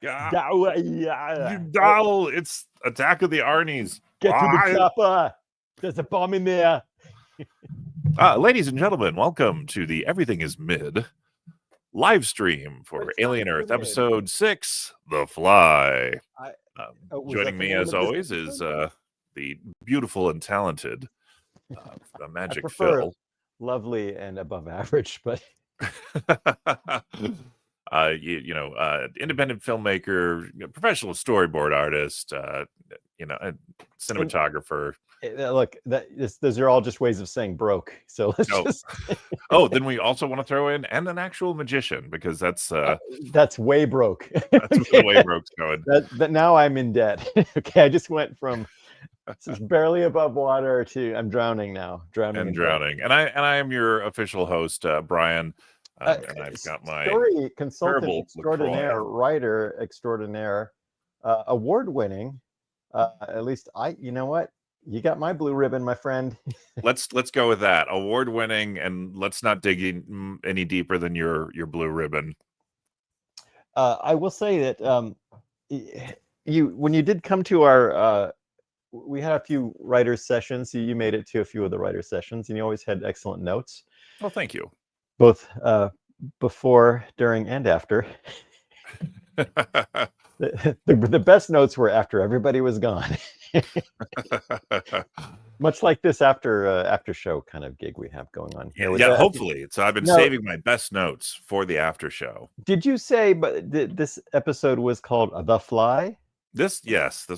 Yeah. Yeah. Dowell, it's Attack of the Arnie's. Get to the Ah, chopper. There's a bomb in there. ladies and gentlemen, welcome to the Everything is Mid live stream for What's Alien not Earth mid? episode 6, The Fly. Was Joining that the me name as of this always is episode? the beautiful and talented I Magic prefer Phil. lovely and above average, but Independent filmmaker, professional storyboard artist, cinematographer. look, those are all just ways of saying broke. So let's No. just. Oh, then we also want to throw in and an actual magician, because that's way broke. that's the way Broke's going. That now I'm in debt. Okay, I just went from just barely above water to I'm drowning now. Drowning. And I am your official host, Brian. And I've got my story consultant terrible extraordinaire, LaCroix. writer extraordinaire, award-winning. At least you know what? You got my blue ribbon, my friend. Let's go with that. Award-winning, and let's not dig in any deeper than your blue ribbon. I will say that when you did come to our, we had a few writers sessions. You made it to a few of the writer sessions, and you always had excellent notes. Oh, thank you. Both before, during, and after. The best notes were after everybody was gone. Much like this after show kind of gig we have going on here. Yeah, hopefully. So I've been saving my best notes for the after show. Did you say this episode was called The Fly? This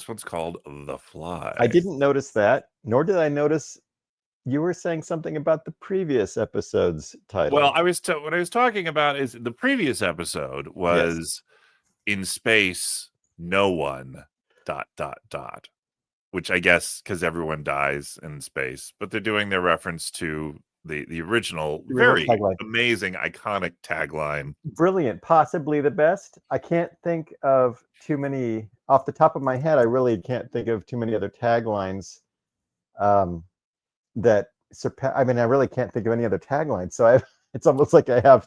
one's called The Fly. I didn't notice that, nor did I notice you were saying something about the previous episode's title. Well, what I was talking about is the previous episode was In Space, No One ... which I guess because everyone dies in space, but they're doing their reference to the original, very tagline. Amazing, iconic tagline. Brilliant, possibly the best. I can't think of too many off the top of my head. I really can't think of too many other taglines that surpass. I mean, I really can't think of any other taglines. So it's almost like I have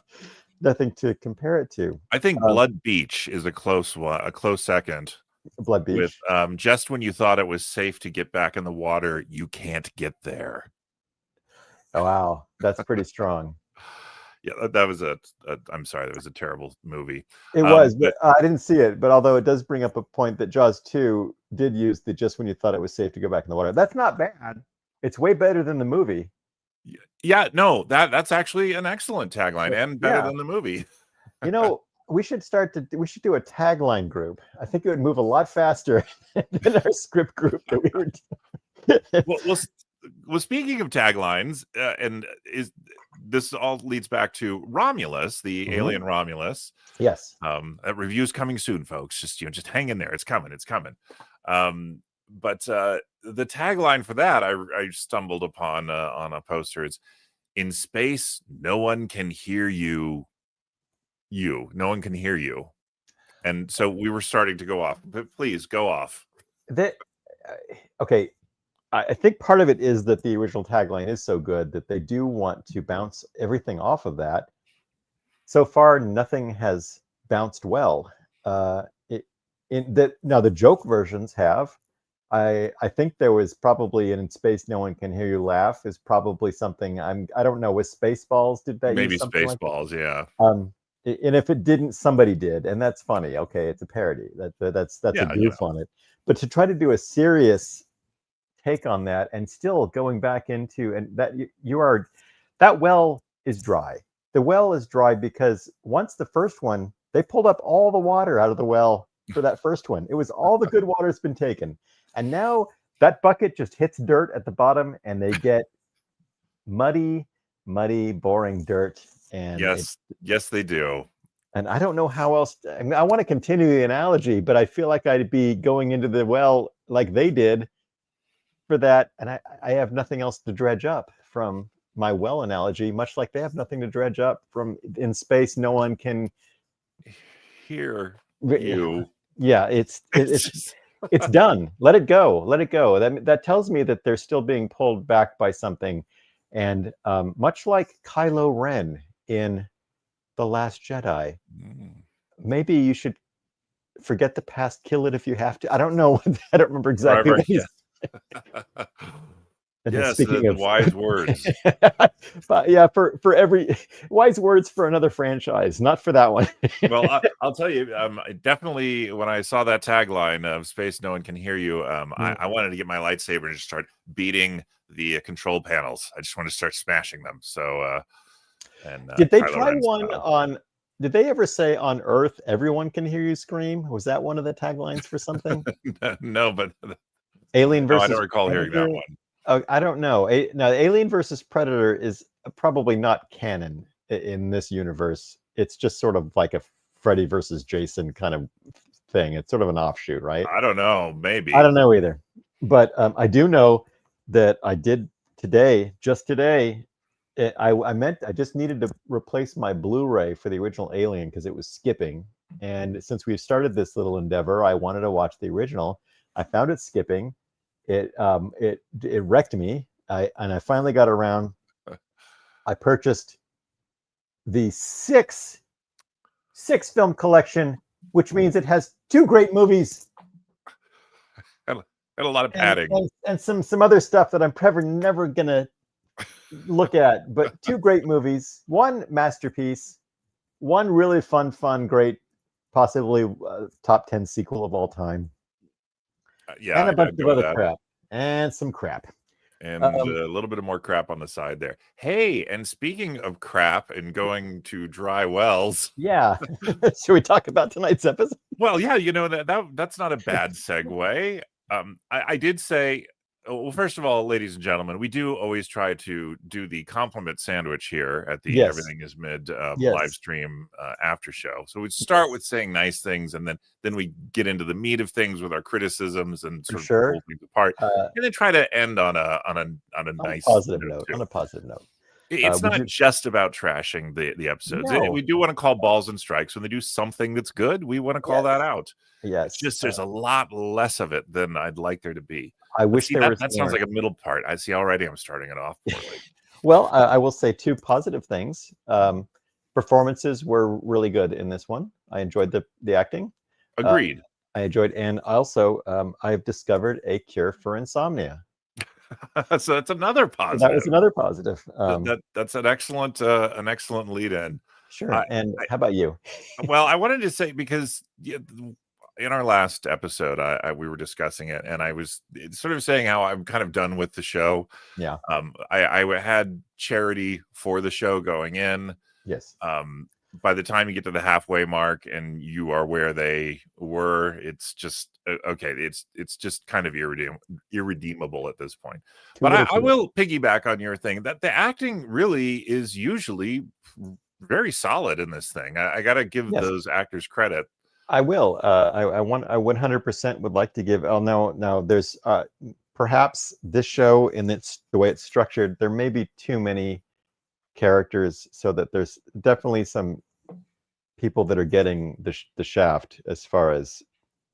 nothing to compare it to. I think Blood Beach is a close second. Blood Beach. With just when you thought it was safe to get back in the water, you can't get there. Oh, wow, that's pretty strong. Yeah, that was I'm sorry, that was a terrible movie. It was, but I didn't see it. But although it does bring up a point that Jaws 2 did use the just when you thought it was safe to go back in the water. That's not bad. It's way better than the movie. Yeah, no, that's actually an excellent tagline and better than the movie. You know, we should do a tagline group. I think it would move a lot faster than our script group that we were doing. Well, speaking of taglines, this all leads back to Romulus, the alien Romulus. Yes. Review's coming soon, folks. Just hang in there. It's coming. But the tagline for that I stumbled upon on a poster is, in space, no one can hear you. No one can hear you. And so we were starting to go off, but please go off. Okay. I think part of it is that the original tagline is so good that they do want to bounce everything off of that. So far, nothing has bounced well. Now the joke versions have. I think there was probably in space, no one can hear you laugh is probably something I don't know. With Spaceballs, did they maybe use something Spaceballs? Like yeah. And if it didn't, somebody did, and that's funny. Okay, it's a parody. That's a goof on it. But to try to do a serious take on that and still going back into that well is dry. The well is dry because once the first one, they pulled up all the water out of the well for that first one. It was all the good water's been taken. And now that bucket just hits dirt at the bottom and they get muddy, boring dirt. And yes, they do. And I don't know how else. I want to continue the analogy, but I feel like I'd be going into the well like they did for that. And I have nothing else to dredge up from my well analogy, much like they have nothing to dredge up from in space. No one can hear you. Yeah, it's done. Let it go. That tells me that they're still being pulled back by something. And much like Kylo Ren in The Last Jedi, maybe you should forget the past, kill it if you have to. I don't know. I don't remember exactly Right, what he's. yeah. And then Yes, speaking the of wise words. but yeah, for every wise words for another franchise, not for that one. Well, I'll tell you, definitely when I saw that tagline of "Space, no one can hear you," I wanted to get my lightsaber and just start beating the control panels. I just want to start smashing them. So, and Did they Kylo try Ren one style. on? Did they ever say on Earth everyone can hear you scream? Was that one of the taglines for something? No, but Alien no, I don't versus recall hearing that Predator. one. I don't know. No, Alien versus Predator is probably not canon in this universe. It's just sort of like a Freddy versus Jason kind of thing. It's sort of an offshoot, right? I don't know. I Maybe. don't know either. But I do know that I did today, just today, I just needed to replace my Blu-ray for the original Alien because it was skipping. And since we've started this little endeavor, I wanted to watch the original. I found it skipping. It wrecked me. I finally got around. I purchased the six film collection, which means it has two great movies Had a lot of padding. and some other stuff that I'm probably never gonna look at. But two great movies, one masterpiece, one really fun, great, possibly top 10 sequel of all time, Yeah, and a bunch I'd of go with other that. crap and some crap. And Um, a little bit of more crap on the side there. Hey, and speaking of crap and going to dry wells, yeah, should we talk about tonight's episode? well, yeah, that's not a bad segue. I did say, well, first of all, ladies and gentlemen, we do always try to do the compliment sandwich here at the Yes, Everything Is Mid live yes, stream after show. So we start with saying nice things, and then we get into the meat of things with our criticisms and for sort of sure. pull things apart, and then try to end on a On a nice positive note note, too. on a positive note, It's would not you? just about trashing the episodes. No. We do want to call balls and strikes when they do something that's good. We want to call that Yes. out. It's Yes. just there's a lot less of it than I'd like there to be. I But wish see, there that was sounds more. like a middle part. I see already I'm starting it off poorly. Well, I will say two positive things. Performances were really good in this one. I enjoyed the acting. Uh, Agreed. I enjoyed, and also I've discovered a cure for insomnia. So that's another So that was positive. another positive. That's an excellent lead in. Sure. And I how about you? Well, I wanted to say because in our last episode, we were discussing it, and I was sort of saying how I'm kind of done with the show. Yeah. I had charity for the show going in. Yes. By the time you get to the halfway mark and you are where they were, it's just okay. It's just kind of irredeemable at this point. Too But little, I too late. will piggyback on your thing that the acting really is usually very solid in this thing. I got to give Yes. those actors credit. I will. I 100% would like to give. Oh no. There's perhaps this show in its the way it's structured. There may be too many characters, so that there's definitely some people that are getting the shaft as far as,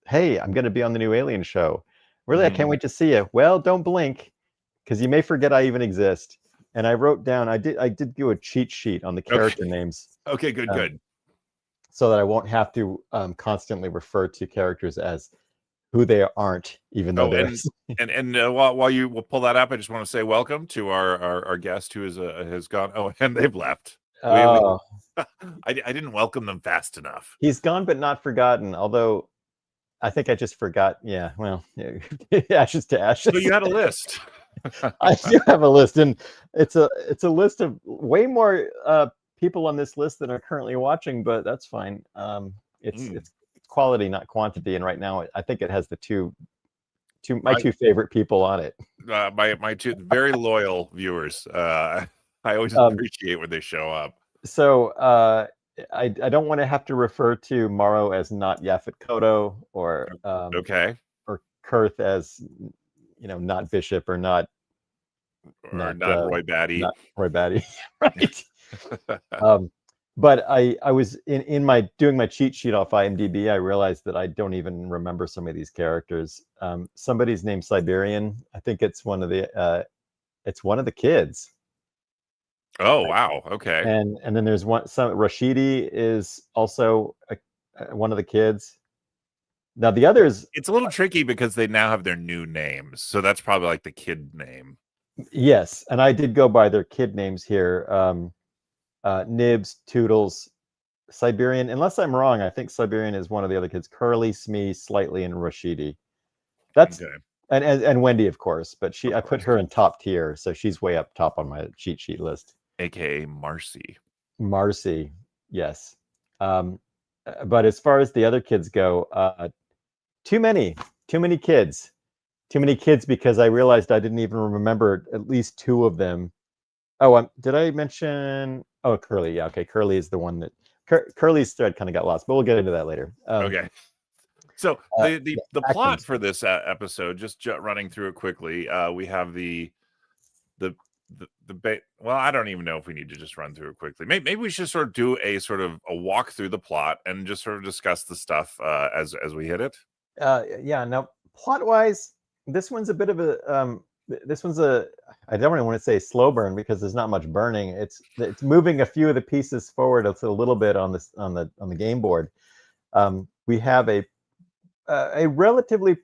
hey, I'm going to be on the new Alien show. Really, I can't wait to see you. Well, don't blink, because you may forget I even exist. And I wrote down. I did do a cheat sheet on the character names. Okay, good. So that I won't have to constantly refer to characters as who they aren't, even though Oh, they're. and while you will pull that up, I just want to say welcome to our guest who has gone. Oh, and they've left. Oh, I didn't welcome them fast enough. he's gone but not forgotten. Although I think I just forgot. Yeah, well, ashes to ashes. So you had a list. I do have a list, and it's a list of way more people on this list than are currently watching, but that's fine. It's quality, not quantity, and right now I think it has the two favorite people on it. My two very loyal viewers. I always Um, appreciate when they show up. so I don't want to have to refer to Morrow as not Yaphet Kotto, or Okay. or Kurth as not Bishop, or not Or not Roy Batty. not Roy Batty, right? But I was in my doing my cheat sheet off IMDb. I realized that I don't even remember some of these characters. Somebody's named Siberian. I think it's one of the kids. Oh wow. Okay. And then there's Rashidi is also one of the kids. Now the others, it's a little tricky because they now have their new names, so that's probably like the kid name. yes, and I did go by their kid names here. Nibs, Toodles, Siberian. Unless I'm wrong, I think Siberian is one of the other kids. Curly, Smee, Slightly, and Rashidi. That's Okay. and Wendy, of course, but Of I put course. her in top tier, so she's way up top on my cheat sheet list. AKA Marcy. Marcy, yes. But as far as the other kids go, too many kids. Too many kids because I realized I didn't even remember at least two of them. Oh, did I mention? Oh, Curly. Yeah, okay. Curly is the one that Curly's thread kind of got lost, but we'll get into that later. Okay. So the plot acting. for this episode, just running through it quickly, we have the well, I don't even know if we need to just run through it quickly. Maybe we should sort of do a sort of a walk through the plot and just sort of discuss the stuff as we hit it. Yeah. Now, plot wise, this one's a bit of a this one's a I don't really want to say slow burn because there's not much burning. It's moving a few of the pieces forward a little bit on the game board. We have a relatively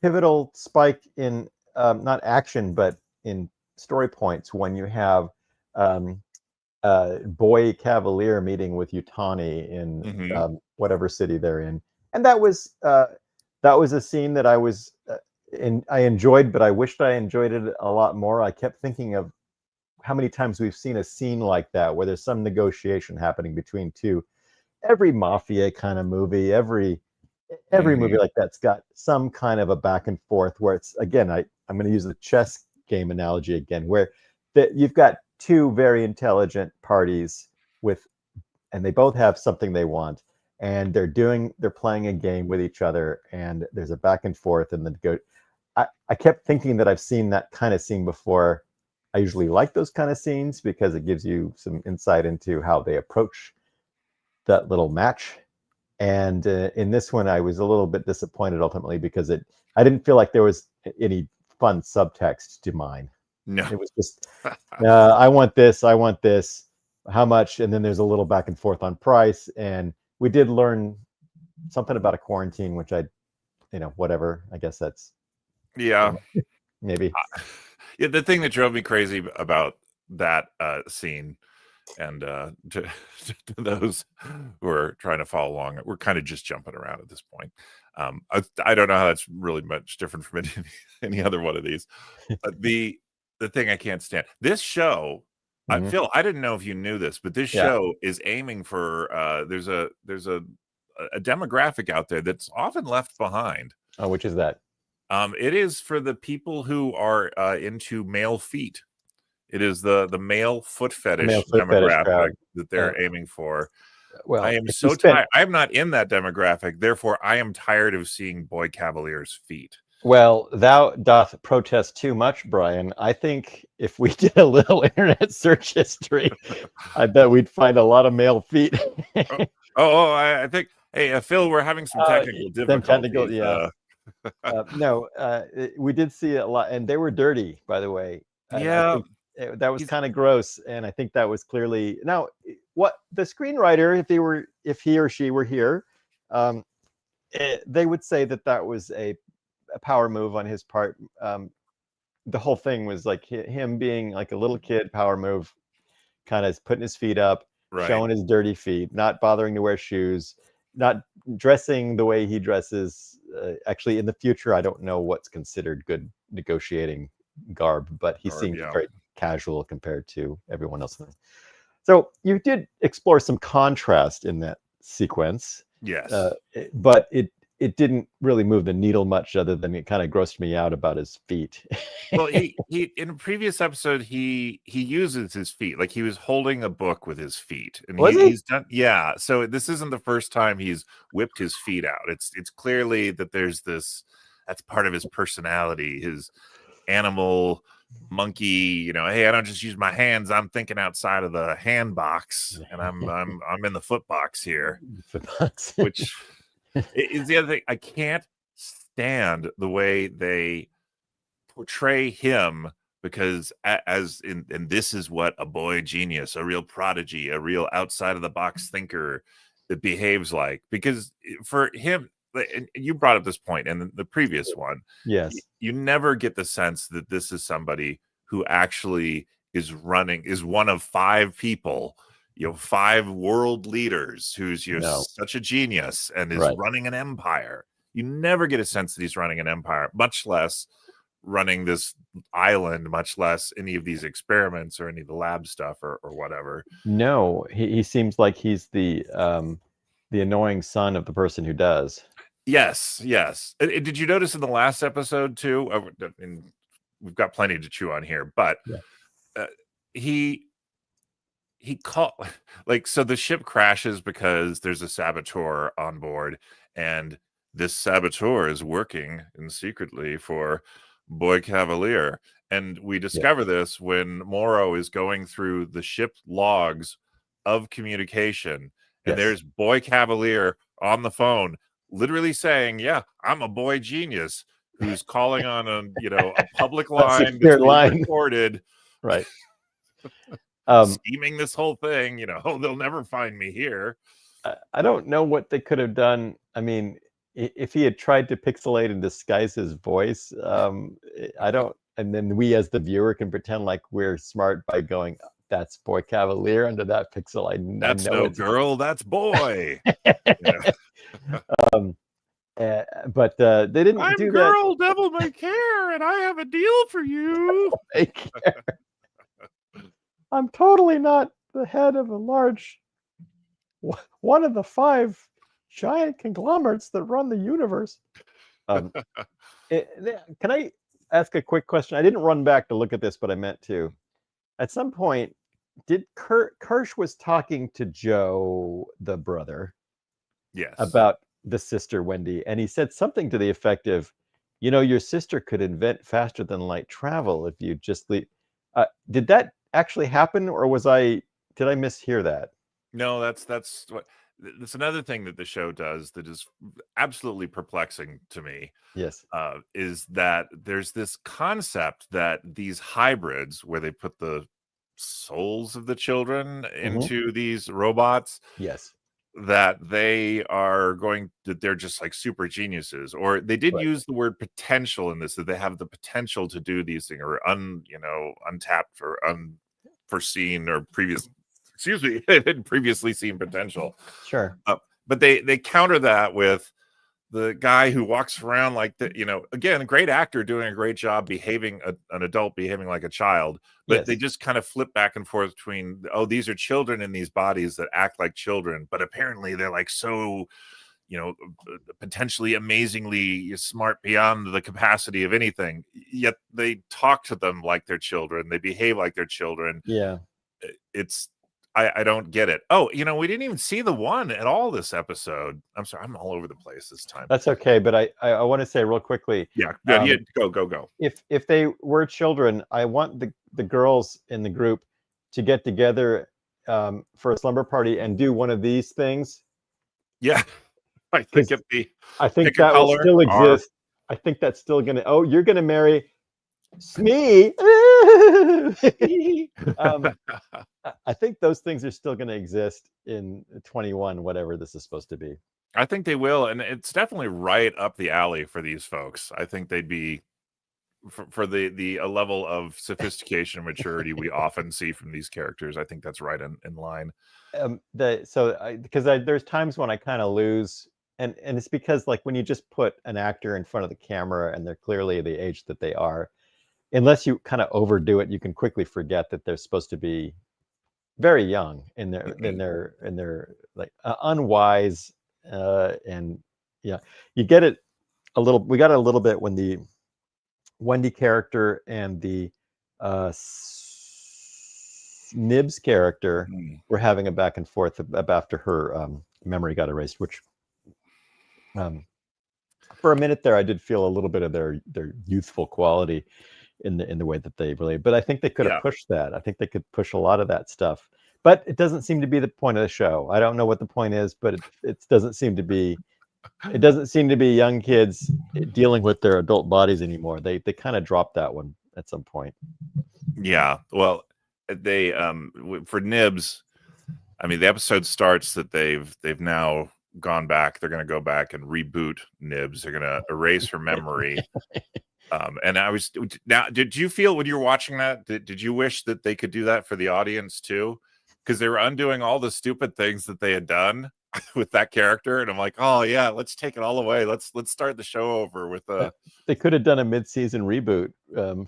pivotal spike in not action but in story points when you have Boy Cavalier meeting with Yutani in whatever city they're in, and that was a scene that I enjoyed, but I wished I enjoyed it a lot more. I kept thinking of how many times we've seen a scene like that where there's some negotiation happening between two. Every mafia kind of movie, every movie like that's got some kind of a back and forth where it's, again, I'm going to use the chess game analogy again, where you've got two very intelligent parties and they both have something they want, and they're playing a game with each other, and there's a back and forth, and I kept thinking that I've seen that kind of scene before. I usually like those kind of scenes because it gives you some insight into how they approach that little match. And in this one, I was a little bit disappointed ultimately because I didn't feel like there was any fun subtext to mine. No, it was just I want this, how much, and then there's a little back and forth on price. And we did learn something about a quarantine, which whatever. I guess that's maybe. Yeah, the thing that drove me crazy about that scene, and to those who are trying to follow along, we're kind of just jumping around at this point. I don't know how that's really much different from any other one of these. The thing I can't stand, this show, Phil, I didn't know if you knew this, but this show is aiming for there's a demographic out there that's often left behind. Oh, which is that? It is for the people who are into male feet. It is the male foot fetish demographic that they're aiming for. Well, I am so tired. I am not in that demographic. Therefore, I am tired of seeing Boy Cavalier's feet. Well, thou doth protest too much, Brian. I think if we did a little internet search history, I bet we'd find a lot of male feet. I think, hey, Phil, we're having some technical difficulties. No, we did see a lot, and they were dirty, by the way. And I think that was kind of gross, and I think that was clearly now what the screenwriter, if he or she were here, they would say that was a power move on his part. The whole thing was like him being like a little kid, power move, kind of putting his feet up, showing his dirty feet, not bothering to wear shoes, not dressing the way he dresses. Actually, in the future, I don't know what's considered good negotiating garb, but he seemed very casual compared to everyone else. So you did explore some contrast in that sequence. Yes. But it didn't really move the needle much, other than it kind of grossed me out about his feet. Well, he in a previous episode, he uses his feet, like he was holding a book with his feet, and he's done. Yeah, so this isn't the first time he's whipped his feet out. It's clearly that there's that's part of his personality, his animal monkey. Hey, I don't just use my hands. I'm thinking outside of the hand box, and I'm in the foot box here, which is the other thing. I can't stand the way they portray him, because and this is what a boy genius, a real prodigy, a real outside of the box thinker that behaves like. Because for him, and you brought up this point in the previous one. Yes. You never get the sense that this is somebody who actually is one of 5 people, 5 world leaders who's such a genius and is running an empire. You never get a sense that he's running an empire, much less running this island, much less any of these experiments or any of the lab stuff or whatever. No, he seems like he's the annoying son of the person who does. Yes. Did you notice in the last episode too? And we've got plenty to chew on here, but he called so the ship crashes because there's a saboteur on board, and this saboteur is working secretly for Boy Cavalier. And we discover this when Morrow is going through the ship logs of communication, and there's Boy Cavalier on the phone literally saying, yeah, I'm a boy genius who's calling on a public line that's being recorded, right? Scheming this whole thing, they'll never find me here. I don't know what they could have done. I mean, if he had tried to pixelate and disguise his voice, I don't, and then we as the viewer can pretend like we're smart by going, that's Boy Cavalier under that pixel. That's no girl, that's boy. But they didn't do that. I'm girl, devil may care, and I have a deal for you. I'm totally not the head of a large, one of the 5 giant conglomerates that run the universe. Can I ask a quick question? I didn't run back to look at this, but I meant to. At some point, did Kirsch was talking to Joe, the brother, about the sister Wendy, and he said something to the effect of, your sister could invent faster than light travel if you just leave. Did that actually happen, or did I mishear that? No, that's another thing that the show does that is absolutely perplexing to me. Yes. Is that there's this concept that these hybrids, where they put the souls of the children into these robots, that they're just like super geniuses, or they did use the word potential in this, that they have the potential to do these things, or untapped or unforeseen or previously seen potential. Sure. But they counter that with the guy who walks around like again, a great actor doing a great job behaving an adult behaving like a child, but they just kind of flip back and forth between, these are children in these bodies that act like children, but apparently they're like so potentially amazingly smart beyond the capacity of anything, yet they talk to them like they're children, they behave like they're children. I don't get it. We didn't even see the one at all this episode. I'm sorry, I'm all over the place this time. That's okay, but I want to say real quickly. Go. If they were children, I want the girls in the group to get together for a slumber party and do one of these things. Yeah, I think that will still exist. I think that's still gonna. Oh, you're gonna marry Smee. I think those things are still going to exist in 21, whatever this is supposed to be. I think they will, and it's definitely right up the alley for these folks. I think they'd be for the a level of sophistication and maturity we often see from these characters. I think that's right in line. Because there's times when I kind of lose, and it's because like when you just put an actor in front of the camera and they're clearly the age that they are, unless you kind of overdo it, you can quickly forget that they're supposed to be very young in their like unwise, and you get it a little. We got it a little bit when the Wendy character and the Nibs character were having a back and forth after her memory got erased, which for a minute there I did feel a little bit of their youthful quality in the way that they relate. But I think they could have pushed that. I think they could push a lot of that stuff. But it doesn't seem to be the point of the show. I don't know what the point is, but it doesn't seem to be. It doesn't seem to be young kids dealing with their adult bodies anymore. They kind of dropped that one at some point. Yeah. Well, they for Nibs, I mean, the episode starts that they've now gone back. They're going to go back and reboot Nibs. They're going to erase her memory. And I was now. Did you feel when you were watching that? Did you wish that they could do that for the audience too? Because they were undoing all the stupid things that they had done with that character, and I'm like, oh yeah, let's take it all away. Let's start the show over with a. They could have done a mid-season reboot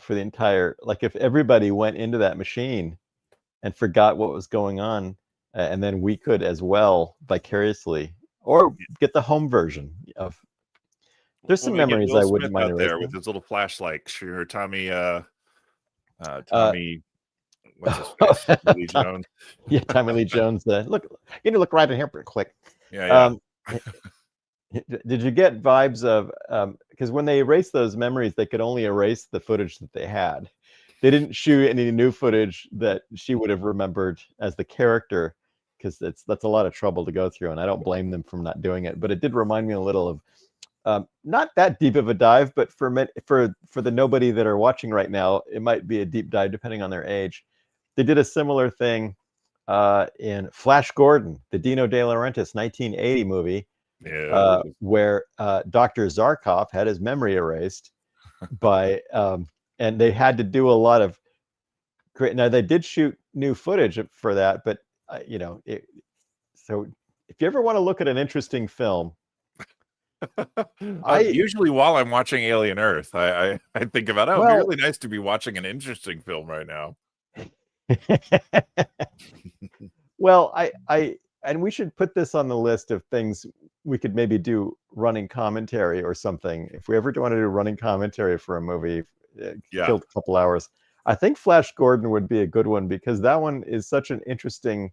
for the entire. Like if everybody went into that machine and forgot what was going on, and then we could as well vicariously, or get the home version of. There's some memories I wouldn't mind out there with his little flashlight. Sure, Tommy. Tommy. What's his face? Lee Jones. Yeah, Tommy Lee Jones. Look, you need to look right in here pretty quick. Yeah. Did you get vibes of because when they erased those memories, they could only erase the footage that they had. They didn't shoot any new footage that she would have remembered as the character, because that's a lot of trouble to go through, and I don't blame them for not doing it. But it did remind me a little of not that deep of a dive, but for the nobody that are watching right now, it might be a deep dive depending on their age. They did a similar thing in Flash Gordon, the Dino De Laurentiis 1980 movie, where Dr. Zarkov had his memory erased by, and they had to do a lot of. Now they did shoot new footage for that, but so if you ever want to look at an interesting film. Usually while I'm watching Alien Earth, I think about, it'd be really nice to be watching an interesting film right now. Well, and we should put this on the list of things we could maybe do running commentary or something. If we ever want to do running commentary for a movie, killed a couple hours. I think Flash Gordon would be a good one, because that one is such an interesting.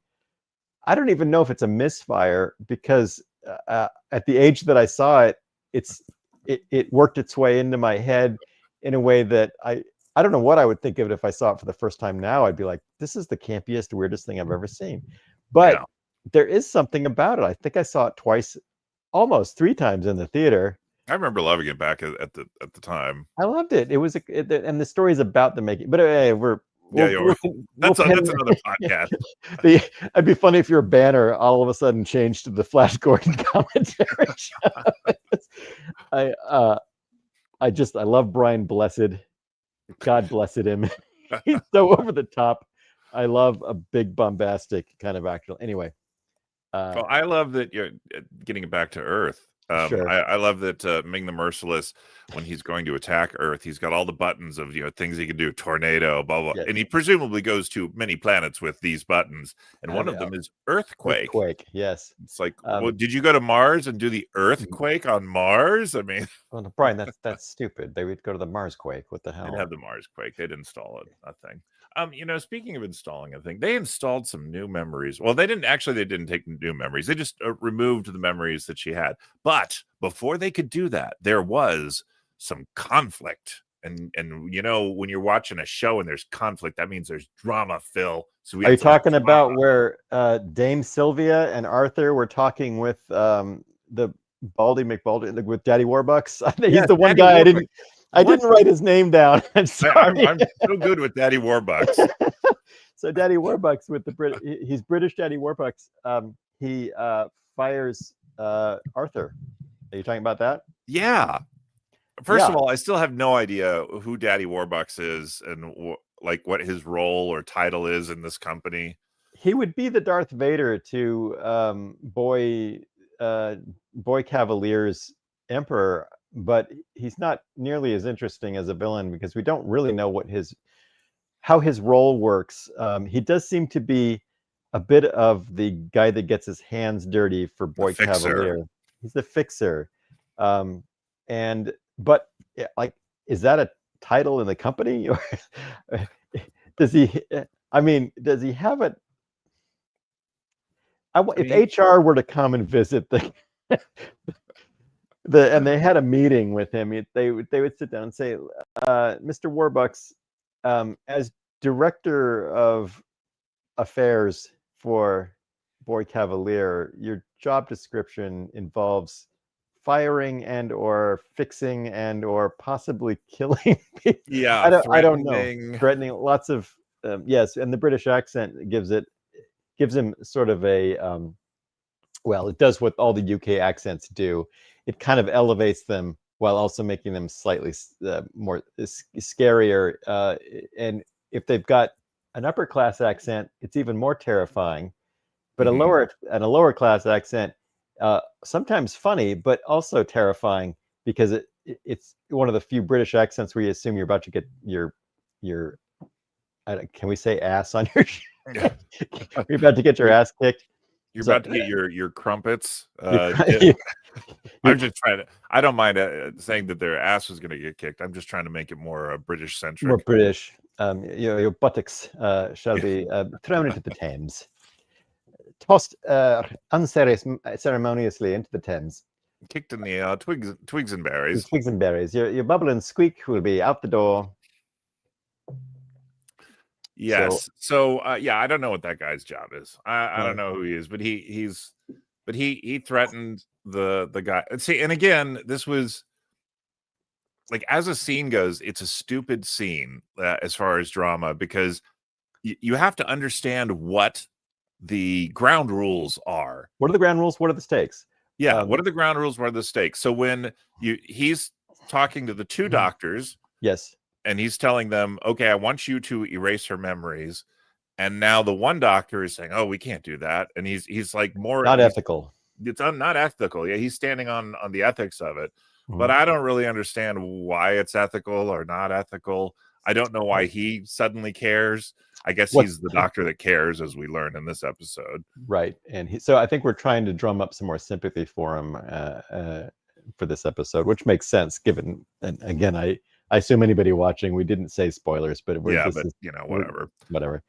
I don't even know if it's a misfire, because at the age that I saw it, it worked its way into my head in a way that I don't know what I would think of it if I saw it for the first time now. I'd be like, this is the campiest, weirdest thing I've ever seen. But there is something about it. I think I saw it twice, almost 3 times in the theater. I remember loving it back at the time. I loved it. It was and the story is about the making. But that's another podcast. It'd be funny if your banner all of a sudden changed to the Flash Gordon commentary. I love Brian Blessed. God blessed him. He's so over the top. I love a big bombastic kind of action. Anyway. Well, I love that you're getting it back to Earth. Sure. I love that Ming the Merciless, when he's going to attack Earth, he's got all the buttons of things he can do, tornado, blah blah, and he presumably goes to many planets with these buttons, and one of them is earthquake. Earthquake, yes. It's like, well, did you go to Mars and do the earthquake on Mars? I mean, well, Brian, that's stupid. They would go to the Marsquake. What the hell? They'd have the Marsquake. They'd install a thing. Speaking of installing a thing, they installed some new memories. Well, they didn't take new memories. They just removed the memories that she had. But before they could do that, there was some conflict. And when you're watching a show and there's conflict, that means there's drama, Phil. So are you talking about where Dame Sylvia and Arthur were talking with the Baldy McBaldy, with Daddy Warbucks? He's the one guy I didn't write his name down. I'm sorry. I'm so good with Daddy Warbucks. So Daddy Warbucks with he's British Daddy Warbucks. He fires Arthur. Are you talking about that? Yeah. First of all, I still have no idea who Daddy Warbucks is and what his role or title is in this company. He would be the Darth Vader to Boy Cavalier's Emperor. But he's not nearly as interesting as a villain, because we don't really know how his role works. He does seem to be a bit of the guy that gets his hands dirty for Boy Cavalier. He's the fixer. But is that a title in the company, or does he? I mean, does he have it? If HR were to come and visit and they had a meeting with him, they would sit down and say, Mr. Warbucks, as director of affairs for Boy Cavalier, your job description involves firing and or fixing and or possibly killing people. Yeah, I don't know. Threatening, lots of yes, and the British accent gives him sort of a Well, it does what all the UK accents do. It kind of elevates them while also making them slightly more scarier. And if they've got an upper class accent, it's even more terrifying. But a lower class accent, sometimes funny, but also terrifying because it's one of the few British accents where you assume you're about to get your can we say ass on your you're about to get your ass kicked. You're about to get your crumpets. You I'm just trying to. I don't mind saying that their ass is going to get kicked. I'm just trying to make it more British centric. More British. Your buttocks shall be thrown into the Thames, tossed unceremoniously into the Thames, kicked in the twigs and berries. Twigs and berries. Your bubble and squeak will be out the door. Yes. So yeah, I don't know what that guy's job is. I don't know who he is, but he threatened the guy. See, and again, this was like, as a scene goes, it's a stupid scene as far as drama, because you have to understand what the ground rules are. What are the ground rules? What are the stakes? Yeah. What are the ground rules? What are the stakes? So when he's talking to the two doctors. Yes. And he's telling them, okay, I want you to erase her memories. And now the one doctor is saying, oh, we can't do that. And he's like, not ethical. It's not ethical. Yeah, he's standing on the ethics of it. But I don't really understand why it's ethical or not ethical. I don't know why he suddenly cares. I guess he's the doctor that cares, as we learned in this episode. Right. And so I think we're trying to drum up some more sympathy for him for this episode, which makes sense given, and again, I assume anybody watching, we didn't say spoilers, but whatever.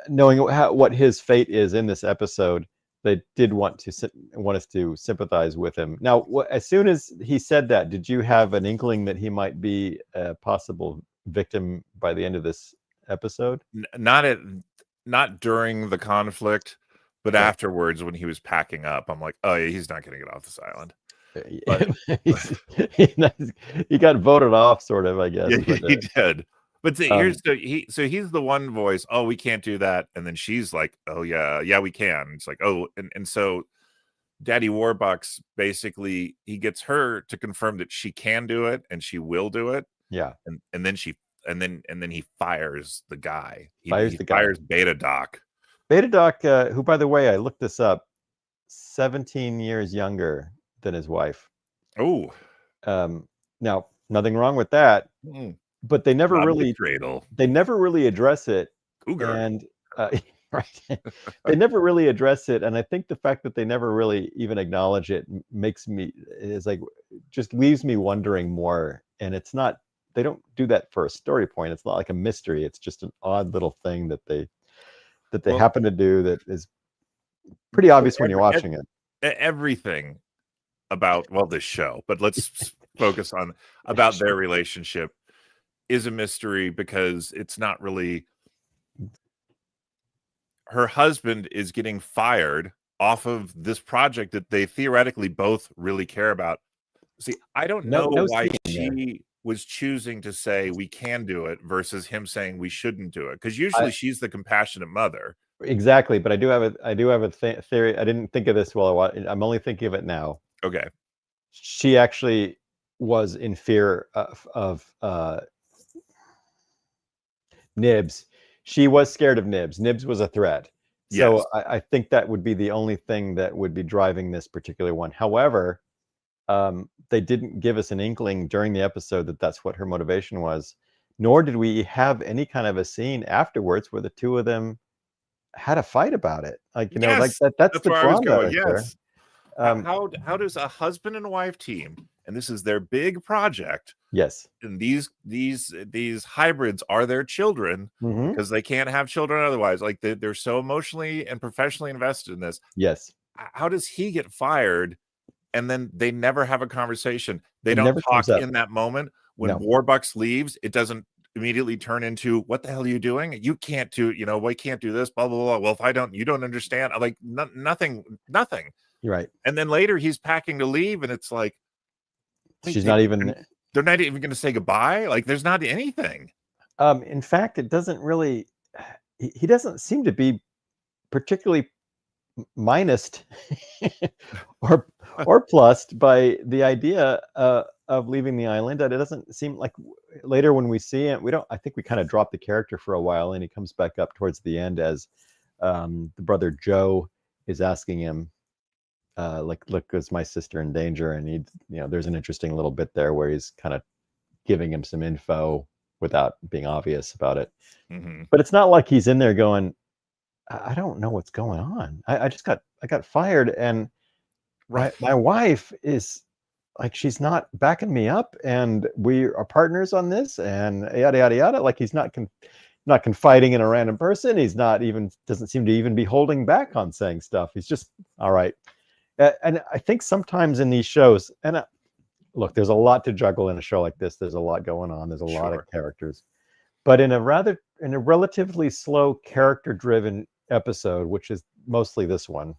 Knowing what his fate is in this episode, they did want us to sympathize with him. Now, as soon as he said that, did you have an inkling that he might be a possible victim by the end of this episode? Not during the conflict, but afterwards when he was packing up, I'm like, oh yeah, he's not going to get off this island. But, he got voted off, sort of, I guess. Yeah, he did. But he's the one voice. Oh, we can't do that, and then she's like, oh yeah, we can. It's like, oh, and so Daddy Warbucks basically, he gets her to confirm that she can do it and she will do it. Yeah, and then he fires the guy. He fires Beta Doc. Beta Doc, who, by the way, I looked this up, 17 years younger than his wife. Oh, now nothing wrong with that, but they never really address it. Cougar. And right, they never really address it, and I think the fact that they never really even acknowledge it just leaves me wondering more. And it's not, they don't do that for a story point. It's not like a mystery. It's just an odd little thing that they happen to do that is pretty obvious when you're watching it. Everything about this show, but let's focus on about their relationship is a mystery, because it's not really, her husband is getting fired off of this project that they theoretically both really care about. See, I don't know why she was choosing to say we can do it versus him saying we shouldn't do it, because usually she's the compassionate mother. Exactly, but I do have a theory. I didn't think of this while I watched. I'm only thinking of it now. Okay. She actually was in fear of Nibs. She was scared of Nibs. Nibs was a threat. So yes. I think that would be the only thing that would be driving this particular one. However, they didn't give us an inkling during the episode that that's what her motivation was, nor did we have any kind of a scene afterwards where the two of them had a fight about it. Like, that's the drama. Yes. How does a husband and wife team, and this is their big project, yes, and these hybrids are their children, because they can't have children otherwise, like they're so emotionally and professionally invested in this. Yes. How does he get fired and then they never have a conversation? They don't talk in that moment. When Warbucks leaves, it doesn't immediately turn into, what the hell are you doing? You can't do, we can't do this, blah, blah, blah. Well, if I don't, you don't understand. I'm like, nothing. You're right. And then later he's packing to leave, and it's like, she's not even, they're not even going to say goodbye. Like, there's not anything. In fact, it doesn't really, he doesn't seem to be particularly minused or plussed by the idea of leaving the island. And it doesn't seem like later when we see him, I think we kind of drop the character for a while, and he comes back up towards the end as the brother Joe is asking him, like, look, is my sister in danger? And he, there's an interesting little bit there where he's kind of giving him some info without being obvious about it. Mm-hmm. But it's not like he's in there going, I don't know what's going on. I got fired, and my wife is like, she's not backing me up, and we are partners on this, and yada yada yada. Like, he's not confiding in a random person. He's not even, doesn't seem to even be holding back on saying stuff. He's just, all right. And I think sometimes in these shows, and look, there's a lot to juggle in a show like this. There's a lot going on. There's a lot of characters, but in a relatively slow, character-driven episode, which is mostly this one,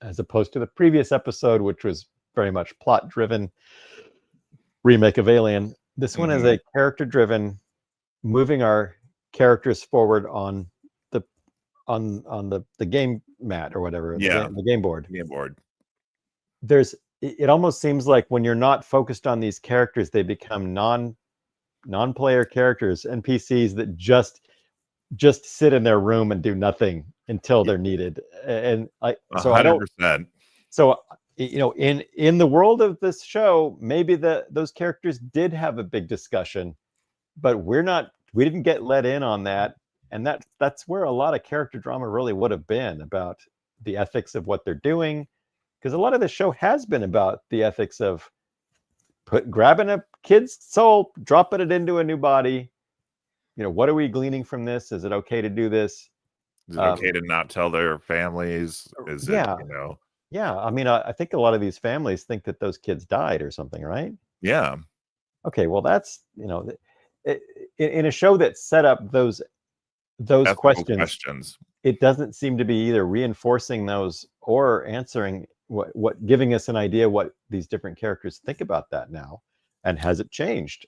as opposed to the previous episode, which was very much plot-driven remake of Alien. This one is a character-driven, moving our characters forward on the game mat or whatever, the game board. It almost seems like when you're not focused on these characters, they become non-player characters, NPCs that just sit in their room and do nothing until they're needed. And so 100%. So in the world of this show, maybe those characters did have a big discussion, but we didn't get let in on that. And that's where a lot of character drama really would have been, about the ethics of what they're doing. Because a lot of the show has been about the ethics of grabbing a kid's soul, dropping it into a new body. What are we gleaning from this? Is it okay to do this? Is it okay to not tell their families? Is it, Yeah. I mean, I think a lot of these families think that those kids died or something, right? Yeah. Okay, well, that's, in a show that set up those questions, it doesn't seem to be either reinforcing those or answering what giving us an idea what these different characters think about that now, and has it changed?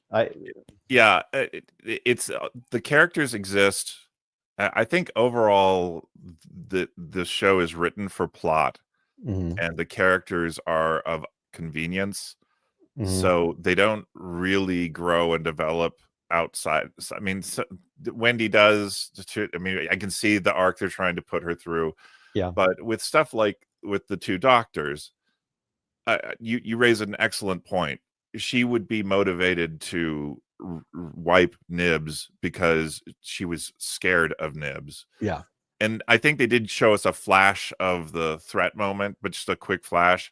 It's the characters exist. I think overall the show is written for plot, and the characters are of convenience, so they don't really grow and develop outside. I mean, Wendy does. I mean, I can see the arc they're trying to put her through. Yeah, but with stuff like with the two doctors, you raise an excellent point. She would be motivated to wipe Nibs because she was scared of Nibs. Yeah. And I think they did show us a flash of the threat moment, but just a quick flash.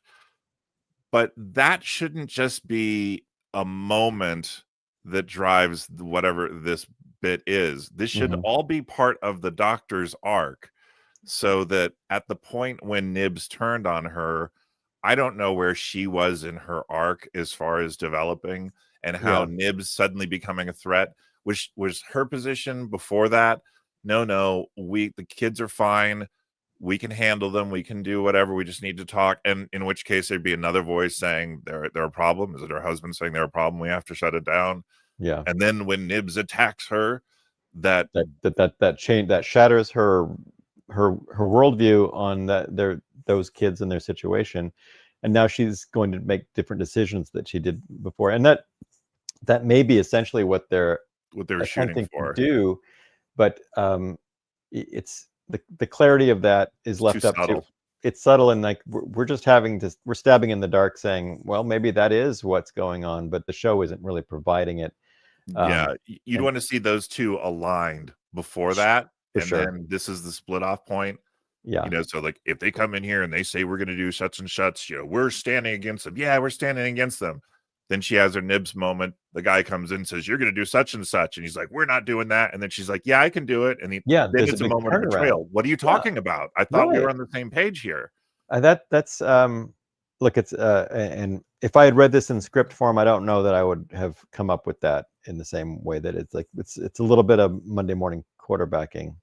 But that shouldn't just be a moment that drives whatever this bit is. This should all be part of the doctor's arc, so that at the point when Nibs turned on her, I don't know where she was in her arc as far as developing, and how Nibs suddenly becoming a threat, which was her position before that. No, the kids are fine. We can handle them. We can do whatever. We just need to talk. And in which case there'd be another voice saying they're a problem. Is it her husband saying they're a problem? We have to shut it down. Yeah. And then when Nibs attacks her, that change that shatters her worldview on those kids and their situation, and now she's going to make different decisions that she did before, and that may be essentially what they're shooting for. Do, but it's the clarity of that is left up to. It's subtle, and like we're stabbing in the dark, saying, well, maybe that is what's going on, but the show isn't really providing it. You'd want to see those two aligned before that, and then this is the split off point. So like if they come in here and they say we're going to do such and such, we're standing against them. Yeah, we're standing against them. Then she has her Nibs moment. The guy comes in and says, you're going to do such and such. And he's like, we're not doing that. And then she's like, yeah, I can do it. And then it's a moment of betrayal. What are you talking about? I thought we were on the same page here. That's look, it's and if I had read this in script form, I don't know that I would have come up with that in the same way. That it's like it's a little bit of Monday morning quarterbacking.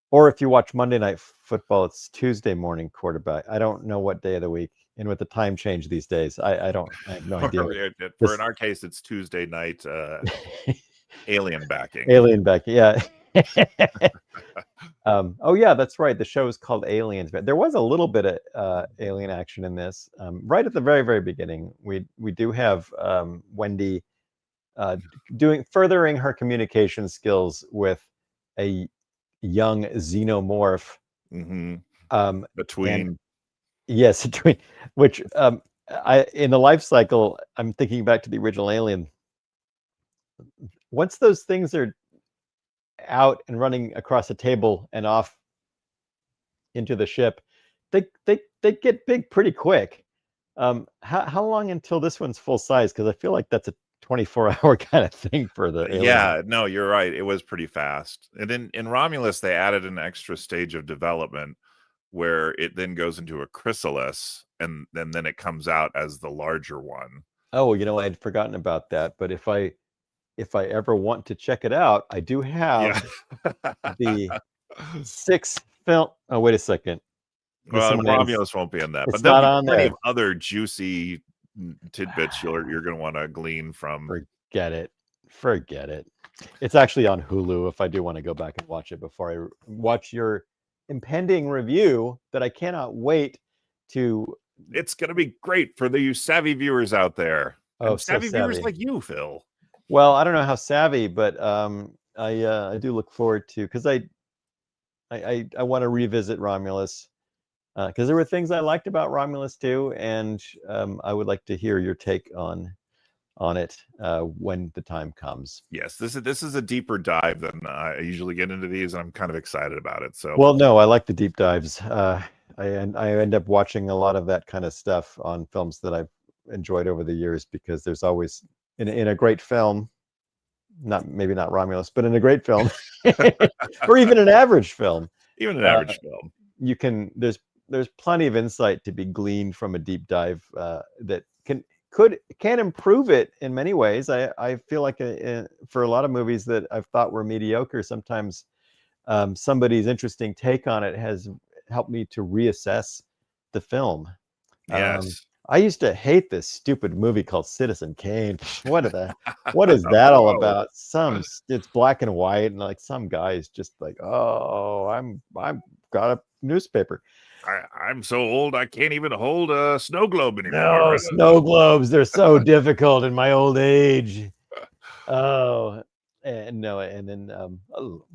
Or if you watch Monday Night Football, it's Tuesday morning quarterback. I don't know what day of the week. And with the time change these days, I have no idea. In our case, it's Tuesday night alien backing. Alien backing, yeah. Oh yeah, that's right. The show is called Aliens, but there was a little bit of alien action in this. Right at the very, very beginning, we do have Wendy uh, furthering her communication skills with a young xenomorph. Mm-hmm. And Between. yes, which I in the life cycle, I'm thinking back to the original Alien. Once those things are out and running across a table and off into the ship, they get big pretty quick. How long until this one's full size? Because I feel like that's a 24-hour kind of thing for the Alien. Yeah, no, you're right. It was pretty fast. And in Romulus, they added an extra stage of development where it then goes into a chrysalis, and then it comes out as the larger one. Oh, I'd forgotten about that. But if I ever want to check it out, I do Yeah. have the 6 film. Oh, wait a second. This Well, one is. Romulus won't be in that, but It's there'll not be on plenty there. of other juicy tidbits you're going to want to glean from. Forget it. Forget it. It's actually on Hulu if I do want to go back and watch it before I watch your impending review that I cannot wait to. It's going to be great for the savvy viewers out there. Oh, And so savvy viewers savvy. like you, Phil. Well, I don't know how savvy, but I do look forward to, because I want to revisit Romulus, because there were things I liked about Romulus too, and I would like to hear your take on it when the time comes. Yes, this is a deeper dive than I usually get into these, and I'm kind of excited about it. So, Well, no, I like the deep dives. I end up watching a lot of that kind of stuff on films that I've enjoyed over the years, because there's always in a great film, maybe not Romulus, but in a great film, or even an average film, even an average film, you can there's plenty of insight to be gleaned from a deep dive that can improve it in many ways. I feel like for a lot of movies that I've thought were mediocre, sometimes somebody's interesting take on it has helped me to reassess the film. yes. I used to hate this stupid movie called Citizen Kane. What is that all about? It's black and white, and like some guy is just like, oh, I'm got a newspaper. I'm so old I can't even hold a snow globe anymore. No, snow globes, they're so difficult in my old age. Oh, and no, and then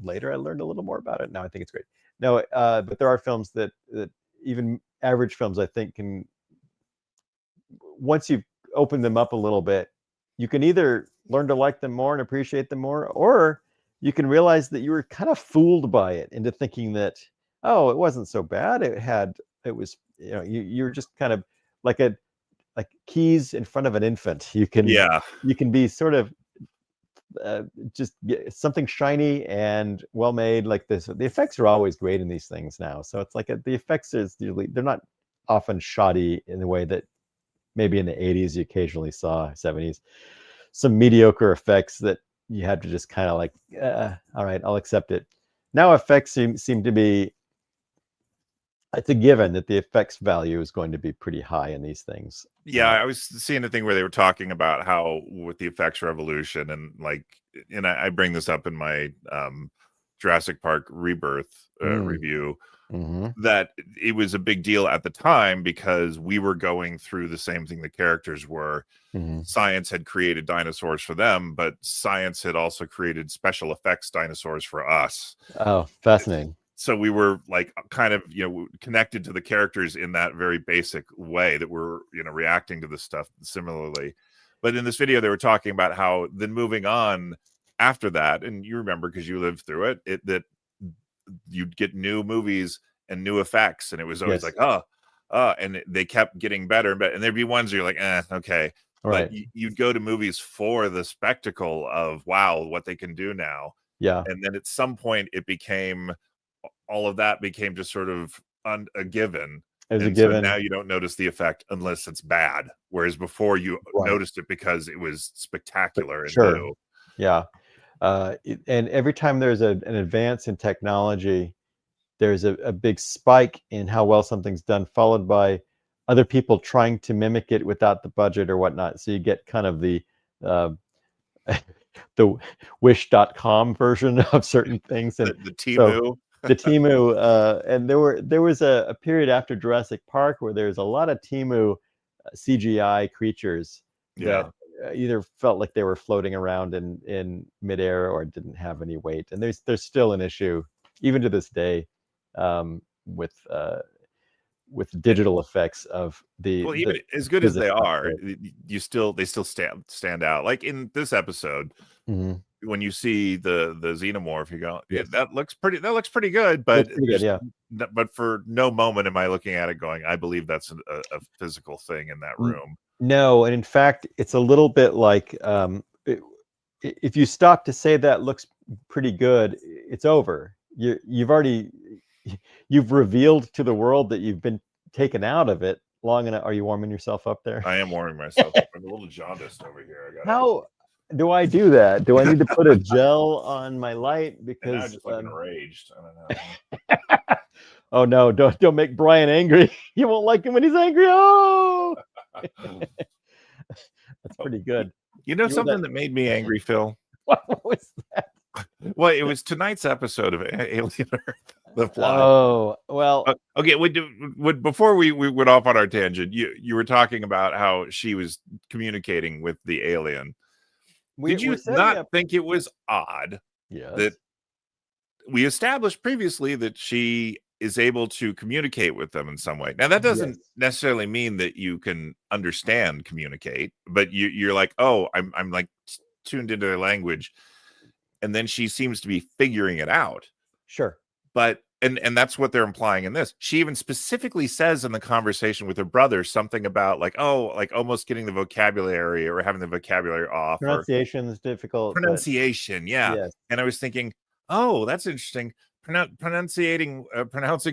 later I learned a little more about it. Now I think it's great. No, but there are films that even average films, I think, can, once you've opened them up a little bit, you can either learn to like them more and appreciate them more, or you can realize that you were kind of fooled by it into thinking that, oh, it wasn't so bad. It was, you're just kind of like keys in front of an infant. You can be sort of just something shiny and well made like this. The effects are always great in these things now, so it's like the effects is usually, they're not often shoddy in the way that maybe in the 80s you occasionally saw, 70s, some mediocre effects that you had to just kind of like, all right, I'll accept it. Now effects seem to be, it's a given that the effects value is going to be pretty high in these things. Yeah, I was seeing a thing where they were talking about how with the effects revolution, and like, and I bring this up in my Jurassic Park Rebirth review, that it was a big deal at the time because we were going through the same thing the characters were. Science had created dinosaurs for them, but science had also created special effects dinosaurs for us. Oh, fascinating. So we were like kind of, connected to the characters in that very basic way that we're, reacting to this stuff similarly. But in this video, they were talking about how then moving on after that, and you remember because you lived through it, that you'd get new movies and new effects, and it was always like, and they kept getting better and better. And there'd be ones where you're like, okay. Right. But you'd go to movies for the spectacle of, wow, what they can do now. Yeah. And then at some point all of that became just sort of a given. As a and given. So now you don't notice the effect unless it's bad. Whereas before you noticed it because it was spectacular and new. Yeah. And every time there's an advance in technology, there's a big spike in how well something's done, followed by other people trying to mimic it without the budget or whatnot. So you get kind of the the wish.com version of certain things. And the so Timu. the Timu, and there was a period after Jurassic Park where there's a lot of Timu CGI creatures that either felt like they were floating around in midair or didn't have any weight. And there's still an issue, even to this day, with digital effects of Well, even the as good as they physics. are, they still stand out. Like in this episode, when you see the xenomorph, you go, Yes. that looks pretty good. But Pretty good, yeah. But for no moment am I looking at it going, I believe that's a physical thing in that room. No, and in fact, it's a little bit like if you stop to say that looks pretty good, it's over. You've revealed to the world that you've been taken out of it long enough. Are you warming yourself up there? I am warming myself up. I'm a little jaundiced over here. How do I do that? Do I need to put a gel on my light? Because I'm just like enraged. I don't know. Oh no, don't make Brian angry. You won't like him when he's angry. Oh, that's pretty good. You know something that made me angry, Phil? What was that? Well, it was tonight's episode of Alien Earth, The Fly. Oh, well. Okay, before we went off on our tangent, you were talking about how she was communicating with the alien. Did you not think it was odd that we established previously that she is able to communicate with them in some way? Now, that doesn't necessarily mean that you can communicate, but you're like, oh, I'm like tuned into their language. And then she seems to be figuring it out. Sure. But and that's what they're implying in this. She even specifically says in the conversation with her brother something about like, oh, like almost getting the vocabulary or having the vocabulary off. Pronunciation is difficult. Pronunciation, yeah. Yes. And I was thinking, oh, that's interesting. Pronouncing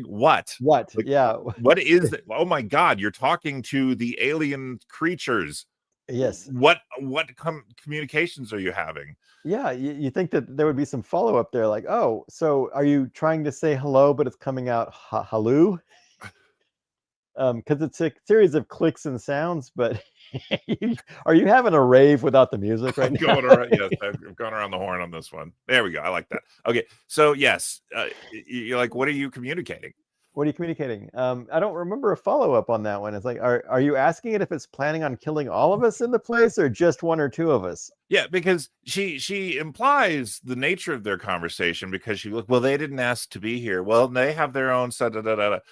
what? What? Like, yeah. What is that? Oh my God, you're talking to the alien creatures. Yes. What communications are you having? Yeah, you think that there would be some follow-up there, like, oh, so are you trying to say hello, but it's coming out halloo? Because it's a series of clicks and sounds, but are you having a rave without the music right now? Yes, I've gone around the horn on this one. There we go. I like that. Okay, so yes, you're like, what are you communicating? What are you communicating? I don't remember a follow-up on that one. It's like, are you asking it if it's planning on killing all of us in the place or just one or two of us? Yeah, because she implies the nature of their conversation because she well, they didn't ask to be here. Well, they have their own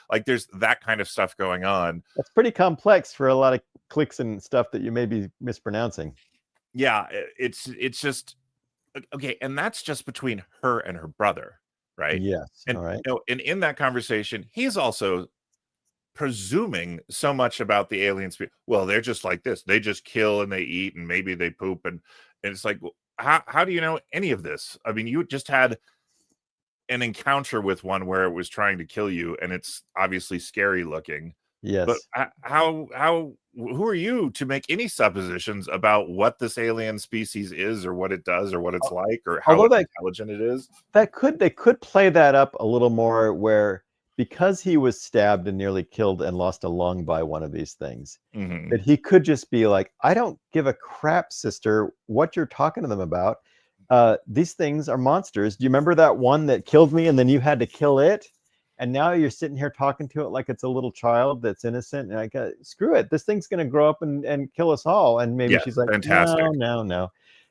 like there's that kind of stuff going on. That's pretty complex for a lot of clicks and stuff that you may be mispronouncing. Yeah, it's just okay, and that's just between her and her brother. Right. Yes. And, all right. And in that conversation, he's also presuming so much about the aliens. Well, they're just like this. They just kill and they eat and maybe they poop. And it's like, how do you know any of this? I mean, you just had an encounter with one where it was trying to kill you and it's obviously scary looking. Yes. But who are you to make any suppositions about what this alien species is or what it does or what it's like or how intelligent it is? They could play that up a little more where because he was stabbed and nearly killed and lost a lung by one of these things, that he could just be like, I don't give a crap, sister, what you're talking to them about. These things are monsters. Do you remember that one that killed me and then you had to kill it? And now you're sitting here talking to it like it's a little child that's innocent. And like, screw it. This thing's going to grow up and kill us all. And maybe she's like, fantastic. No.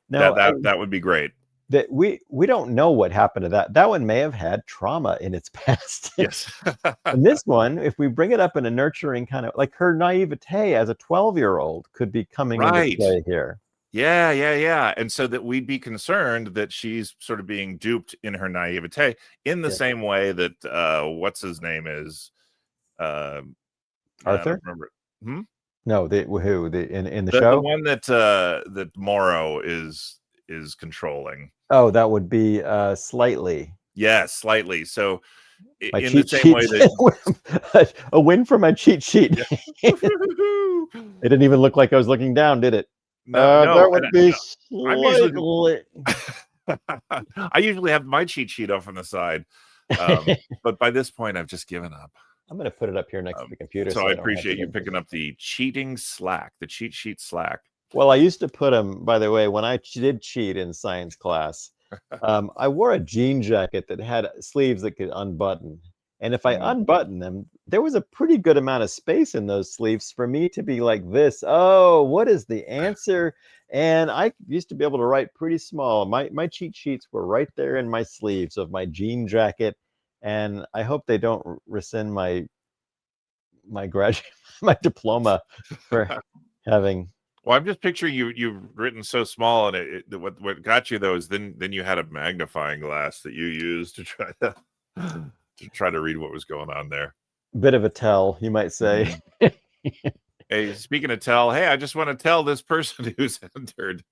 That would be great. That we don't know what happened to that. That one may have had trauma in its past. Yes. And this one, if we bring it up in a nurturing kind of like her naivete as a 12-year-old could be coming into play here. Yeah. And so that we'd be concerned that she's sort of being duped in her naivete in the same way that what's his name is Arthur? I don't remember. No, in the show? The one that Morrow is controlling. Oh, that would be Slightly. Yes, Slightly. So in the same way that a win for my cheat sheet. Yeah. It didn't even look like I was looking down, did it? No, that would be I usually have my cheat sheet off on the side. But by this point, I've just given up. I'm going to put it up here next to the computer. So I appreciate you picking up the cheat sheet Slack. Well, I used to put them, by the way, when I did cheat in science class, I wore a jean jacket that had sleeves that could unbutton. And if I unbutton them, there was a pretty good amount of space in those sleeves for me to be like this. Oh, what is the answer? And I used to be able to write pretty small. My cheat sheets were right there in my sleeves of my jean jacket. And I hope they don't rescind my graduate my diploma for having. Well, I'm just picturing you've written so small, and what got you though is then you had a magnifying glass that you used to try to read what was going on there. Bit of a tell, you might say. Hey, speaking of tell, hey, I just want to tell this person who's entered.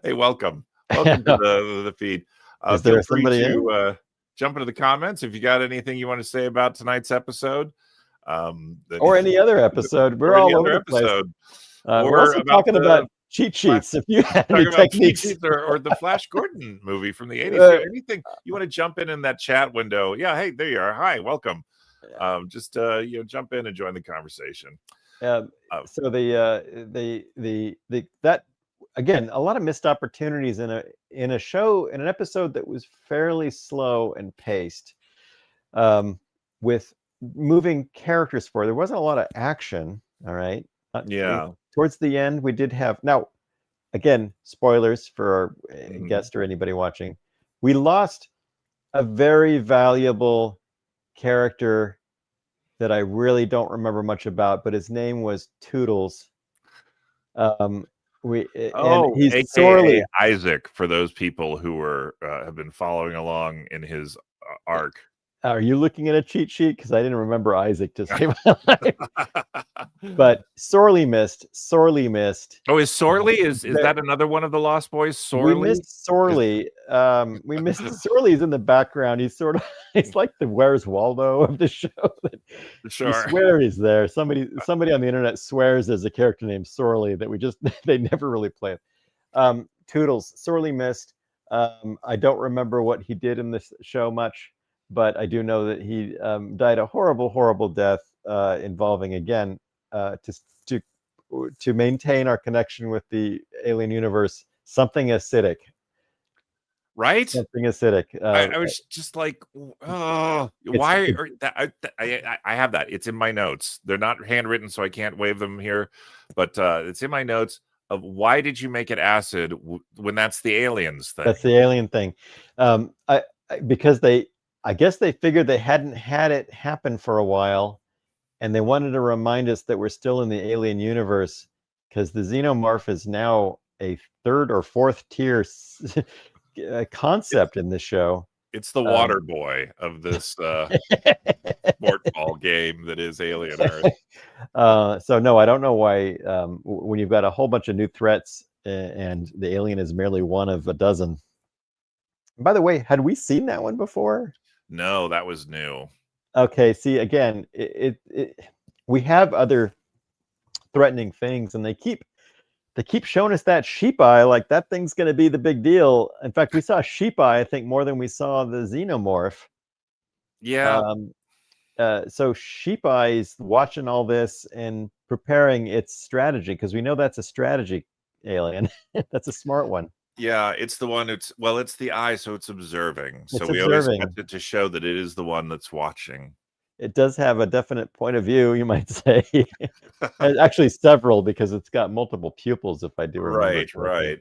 Hey, welcome to the feed. Is there Feel free somebody to jump into the comments if you got anything you want to say about tonight's episode, or any other episode. We're all over the place. We're also talking about cheat sheets. If you have any techniques, or the Flash Gordon movie from the 80s, anything you want to jump in that chat window. Yeah, hey, there you are. Hi, welcome. Just jump in and join the conversation. So that again, a lot of missed opportunities in an episode that was fairly slow and paced, with moving characters forward. There wasn't a lot of action. All right. Towards the end, we did have, now, again, spoilers for our guest or anybody watching. We lost a very valuable character that I really don't remember much about, but his name was Toodles. And he's AKA sorely Isaac, for those people who have been following along in his arc. Are you looking at a cheat sheet? Because I didn't remember Isaac to save my life. But sorely missed. Oh, is Sorely? Is that another one of the Lost Boys? Sorely? We missed Sorely. We missed Sorley's in the background. He's he's like the Where's Waldo of the show. Sure. You swear he's there. Somebody on the internet swears there's a character named Sorely that they never really play. Toodles, sorely missed. I don't remember what he did in this show much, but I do know that he died a horrible death involving, again, to maintain our connection with the alien universe, something acidic. Right? Something acidic. I was just like, oh, why? I have that. It's in my notes. They're not handwritten, so I can't wave them here, but it's in my notes of why did you make it acid when that's the aliens thing? That's the alien thing. Because I guess they figured they hadn't had it happen for a while, and they wanted to remind us that we're still in the alien universe, because the xenomorph is now a third or fourth tier concept in this show. It's the water boy of this sport ball game that is Alien Earth. So no, I don't know why, when you've got a whole bunch of new threats and the alien is merely one of a dozen. By the way, had we seen that one before? No, that was new. Okay, see, again, we have other threatening things, and they keep showing us that sheep eye, like that thing's going to be the big deal. In fact, we saw sheep eye, I think, more than we saw the xenomorph. Yeah. So sheep eye is watching all this and preparing its strategy, because we know that's a strategy alien. That's a smart one. Yeah, it's the one. It's the eye, so it's observing. So we observing. always want it to show that it is the one that's watching. It does have a definite point of view, you might say. Actually, several, because it's got multiple pupils, if I do remember. Right.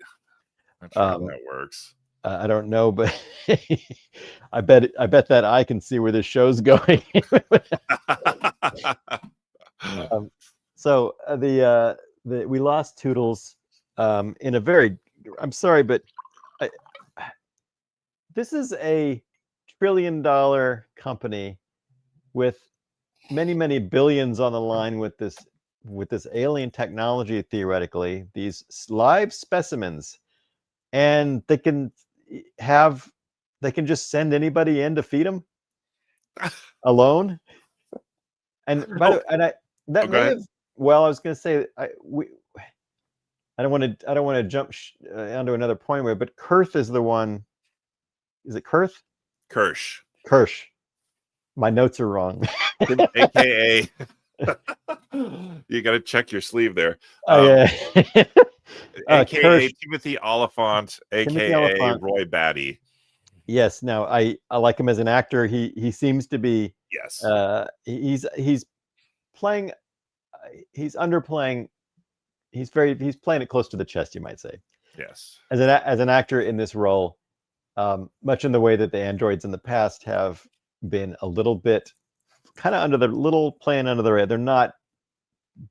That's how that works. I don't know, but I bet that eye can see where this show's going. So we lost Toodles in a very. I'm sorry, but this is a $1 trillion company with many billions on the line with this alien technology, theoretically, these live specimens, and they can just send anybody in to feed them alone. And I was going to say, I don't want to jump onto another point where, but Kurth is the one. Is it Kurth? Kirsch. My notes are wrong. AKA. You got to check your sleeve there. Yeah. aka Kirsch, Timothy Oliphant, Timothy aka Oliphant. Roy Batty. Yes, now I like him as an actor. He seems to be Yes. he's playing he's underplaying. He's playing it close to the chest, you might say, Yes. as an actor in this role. Much in the way that the androids in the past have been a little bit kind of playing under the radar. They're not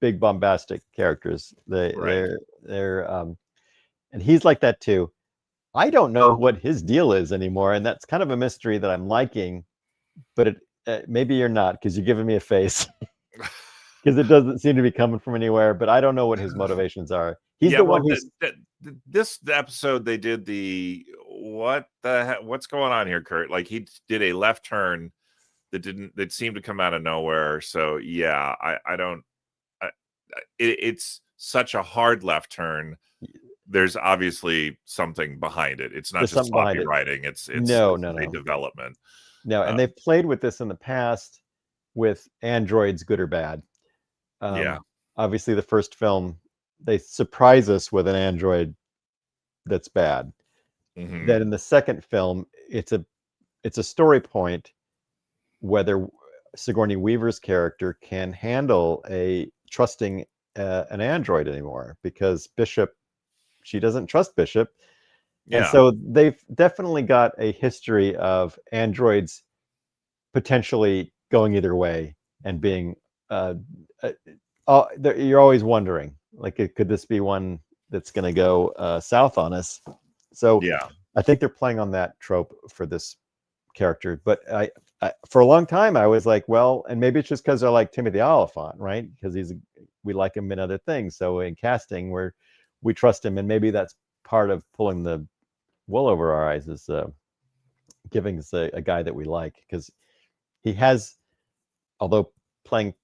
big bombastic characters. Right. They're and he's like that too. I don't know what his deal is anymore, and that's kind of a mystery that I'm liking. But maybe you're not, because you're giving me a face, because it doesn't seem to be coming from anywhere. But I don't know what his motivations are. He's Yeah, the well, one who's this episode they did what's going on here, Kurt? Like he did a left turn that seemed to come out of nowhere. So yeah, I don't. It's such a hard left turn. There's obviously something behind it. It's not there's just something behind sloppy it. writing. It's No, a development. no, and they've played with this in the past with androids, good or bad. Yeah. Obviously, the first film, they surprise us with an android that's bad. Mm-hmm. Then in the second film, it's a story point whether Sigourney Weaver's character can handle trusting an android anymore, because Bishop, she doesn't trust Bishop. Yeah. And so they've definitely got a history of androids potentially going either way and being you're always wondering, like, could this be one that's going to go south on us? So yeah, I think they're playing on that trope for this character. But I for a long time I was like, well, and maybe it's just because I like Timothy Oliphant, right? Because we like him in other things. So in casting, we trust him, and maybe that's part of pulling the wool over our eyes, is giving us a guy that we like, because he has, although playing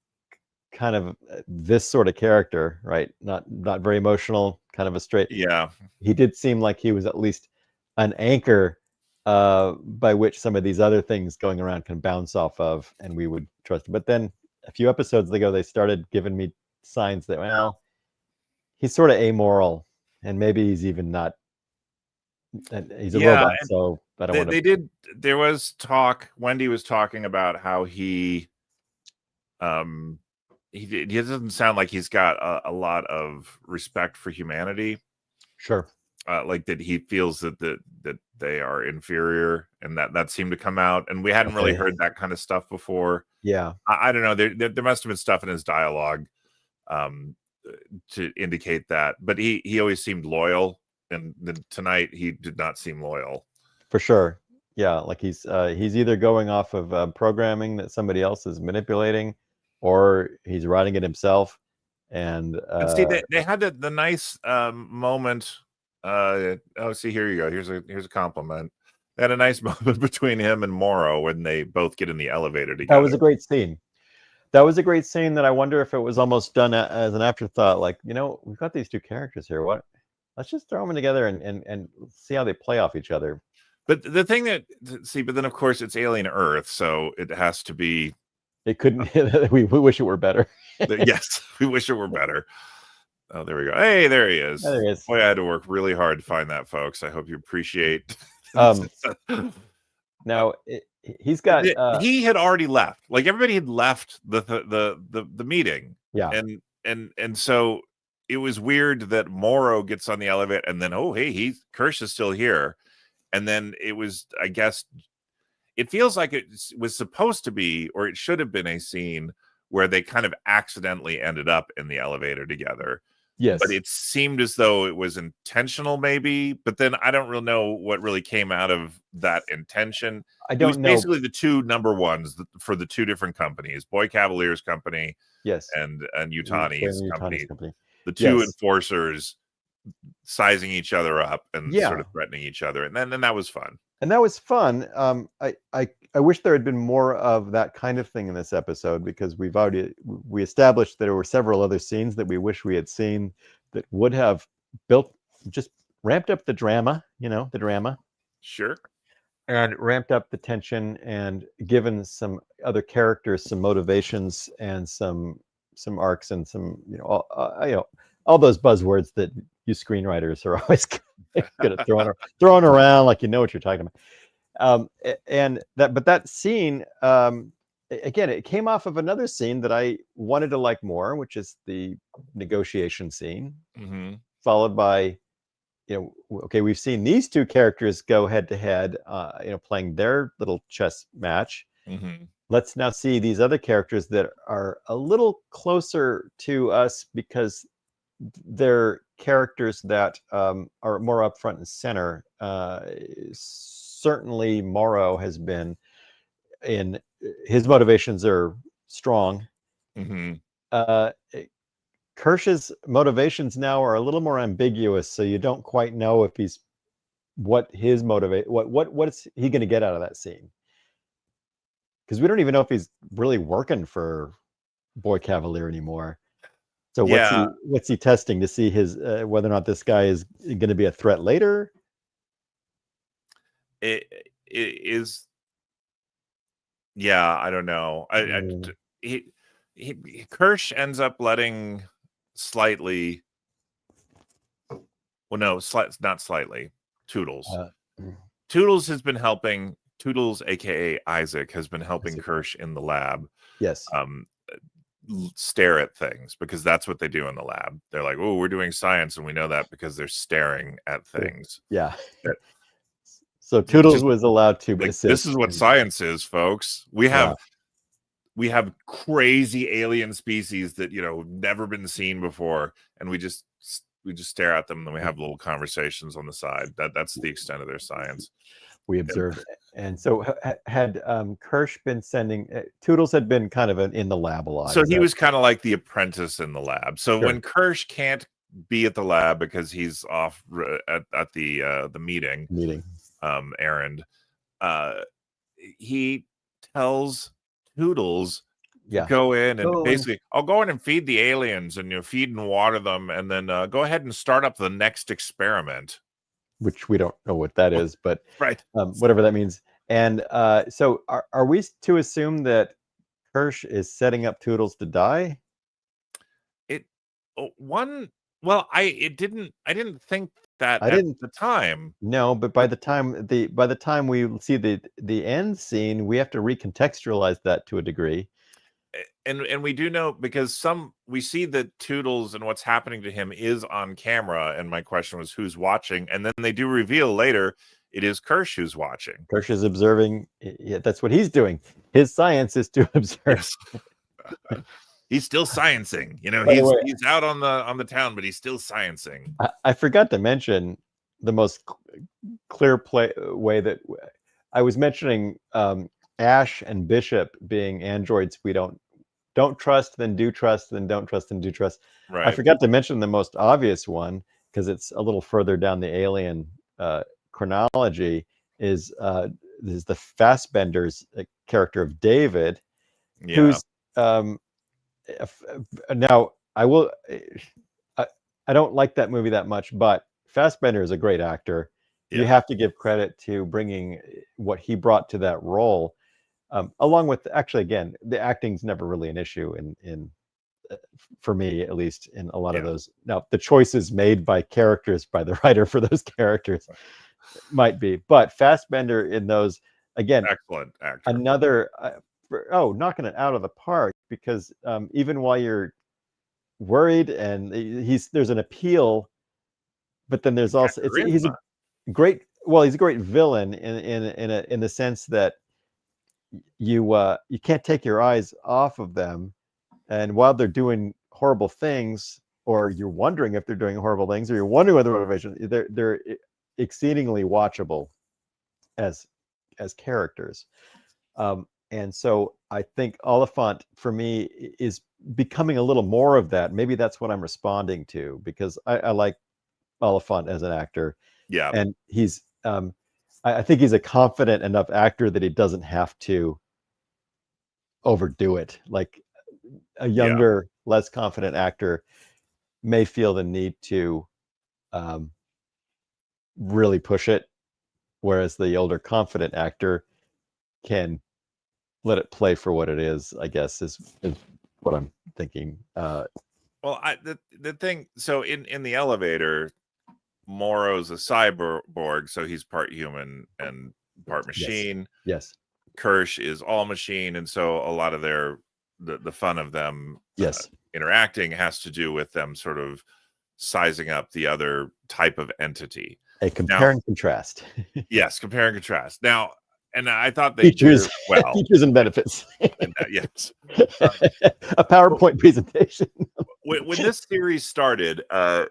kind of this sort of character, right? Not very emotional, kind of a straight. Yeah. He did seem like he was at least an anchor by which some of these other things going around can bounce off of, and we would trust him. But then a few episodes ago, they started giving me signs that, well, he's sort of amoral, and maybe he's even not. He's a robot, so I don't want to. They did. There was talk. Wendy was talking about how he doesn't sound like he's got a lot of respect for humanity. Sure. Like that he feels that they are inferior, and that seemed to come out, and we hadn't really heard that kind of stuff before. Yeah. I don't know. There must have been stuff in his dialogue to indicate that, but he always seemed loyal, and tonight he did not seem loyal. For sure. Yeah, like he's either going off of programming that somebody else is manipulating, or he's writing it himself. And see, they had the nice moment. See, here you go. Here's a compliment. They had a nice moment between him and Morrow when they both get in the elevator together. That was a great scene. That was a great scene that I wonder if it was almost done as an afterthought. Like, we've got these two characters here. Let's just throw them together and see how they play off each other. But the thing but then of course it's alien Earth, so it has to be. It couldn't. We wish it were better. Yes, we wish it were better. Oh, there we go. Hey, there he is. There he is. Boy, I had to work really hard to find that, folks. I hope you appreciate. Now he's got. He had already left. Like everybody had left the meeting. Yeah. And so it was weird that Morrow gets on the elevator, and then hey, Kirsch is still here, and then it was, I guess, it feels like it was supposed to be, or it should have been, a scene where they kind of accidentally ended up in the elevator together. Yes. But it seemed as though it was intentional, maybe. But then I don't really know what really came out of that intention. I don't know. Basically the two number ones for the two different companies, Boy Cavalier's company, yes, and Yutani's company. The two enforcers sizing each other up and sort of threatening each other. And then that was fun. And that was fun. I wish there had been more of that kind of thing in this episode, because we established that there were several other scenes that we wish we had seen that would have just ramped up the drama, the drama. Sure. And ramped up the tension and given some other characters some motivations and some arcs and some, all those buzzwords that you screenwriters are always good at throwing around like you know what you're talking about. But that scene, again, it came off of another scene that I wanted to like more, which is the negotiation scene, followed by, okay, we've seen these two characters go head to head, playing their little chess match. Let's now see these other characters that are a little closer to us because they're characters that are more up front and center. Certainly Morrow has been his motivations are strong. Kirsch's motivations now are a little more ambiguous, so you don't quite know if what is he going to get out of that scene, because we don't even know if he's really working for Boy Cavalier anymore. So what's he testing to see whether or not this guy is going to be a threat later? It is. Yeah, I don't know. Kirsch ends up letting slightly. Well, no, not slightly. Toodles. Toodles has been helping. Toodles, aka Isaac, has been helping Kirsch in the lab. Yes. Stare at things, because that's what they do in the lab. They're like, oh, we're doing science, and we know that because they're staring at things. Yeah. So Toodles was allowed to assist. This is what science is, folks. We have crazy alien species that never been seen before, and we just stare at them, and then we have little conversations on the side. That's the extent of their science. We observed. And so had Kirsch been sending, Toodles had been kind of in the lab a lot. So he was kind of like the apprentice in the lab. So when Kirsch can't be at the lab because he's off at the meeting errand, he tells Toodles to go in and basically, I'll go in and feed the aliens, and feed and water them, and then go ahead and start up the next experiment. Which we don't know what that is, but right, whatever that means. And so are we to assume that Kirsch is setting up Toodles to die? I didn't think that at the time. No, but by the time we see the end scene, we have to recontextualize that to a degree. And we do know, because we see that Toodles and what's happening to him is on camera, and my question was who's watching, and then they do reveal later it is Kirsch who's watching. Kirsch is observing. Yeah, that's what he's doing. His science is to observe. Yes. He's still sciencing. He's out on the town, but he's still sciencing. I forgot to mention the most clear way that I was mentioning Ash and Bishop being androids we don't trust, then do trust, then don't trust, and do trust. Right. I forgot to mention the most obvious one, because it's a little further down the alien chronology, is the Fassbender's character of David, who's now I don't like that movie that much, but Fassbender is a great actor. You have to give credit to bringing what he brought to that role. Along with, actually, again, the acting's never really an issue in for me, at least, in a lot of those. Now, the choices made by the writer for those characters might be, but Fassbender in those, again, excellent actor. Another knocking it out of the park, because even while you're worried, and there's an appeal, but then there's also he's a great villain in the sense that you can't take your eyes off of them, and while they're doing horrible things, or you're wondering if they're doing horrible things, or you're wondering what their motivation, they're exceedingly watchable as characters. And so I think Oliphant, for me, is becoming a little more of that. Maybe that's what I'm responding to, because I like Oliphant as an actor. Yeah. And he's I think he's a confident enough actor that he doesn't have to overdo it. Like a younger, less confident actor may feel the need to really push it, whereas the older, confident actor can let it play for what it is, I guess, is what I'm thinking. Well, the thing. So in the elevator, Morrow's a cyborg, so he's part human and part machine. Yes. Kirsch is all machine, and so a lot of the fun of them Yes. Interacting has to do with them sort of sizing up the other type of entity. A compare and contrast. Yes, compare and contrast. Now, and I thought they features, did well. features and benefits. Yes. A PowerPoint presentation. When this series started, yeah,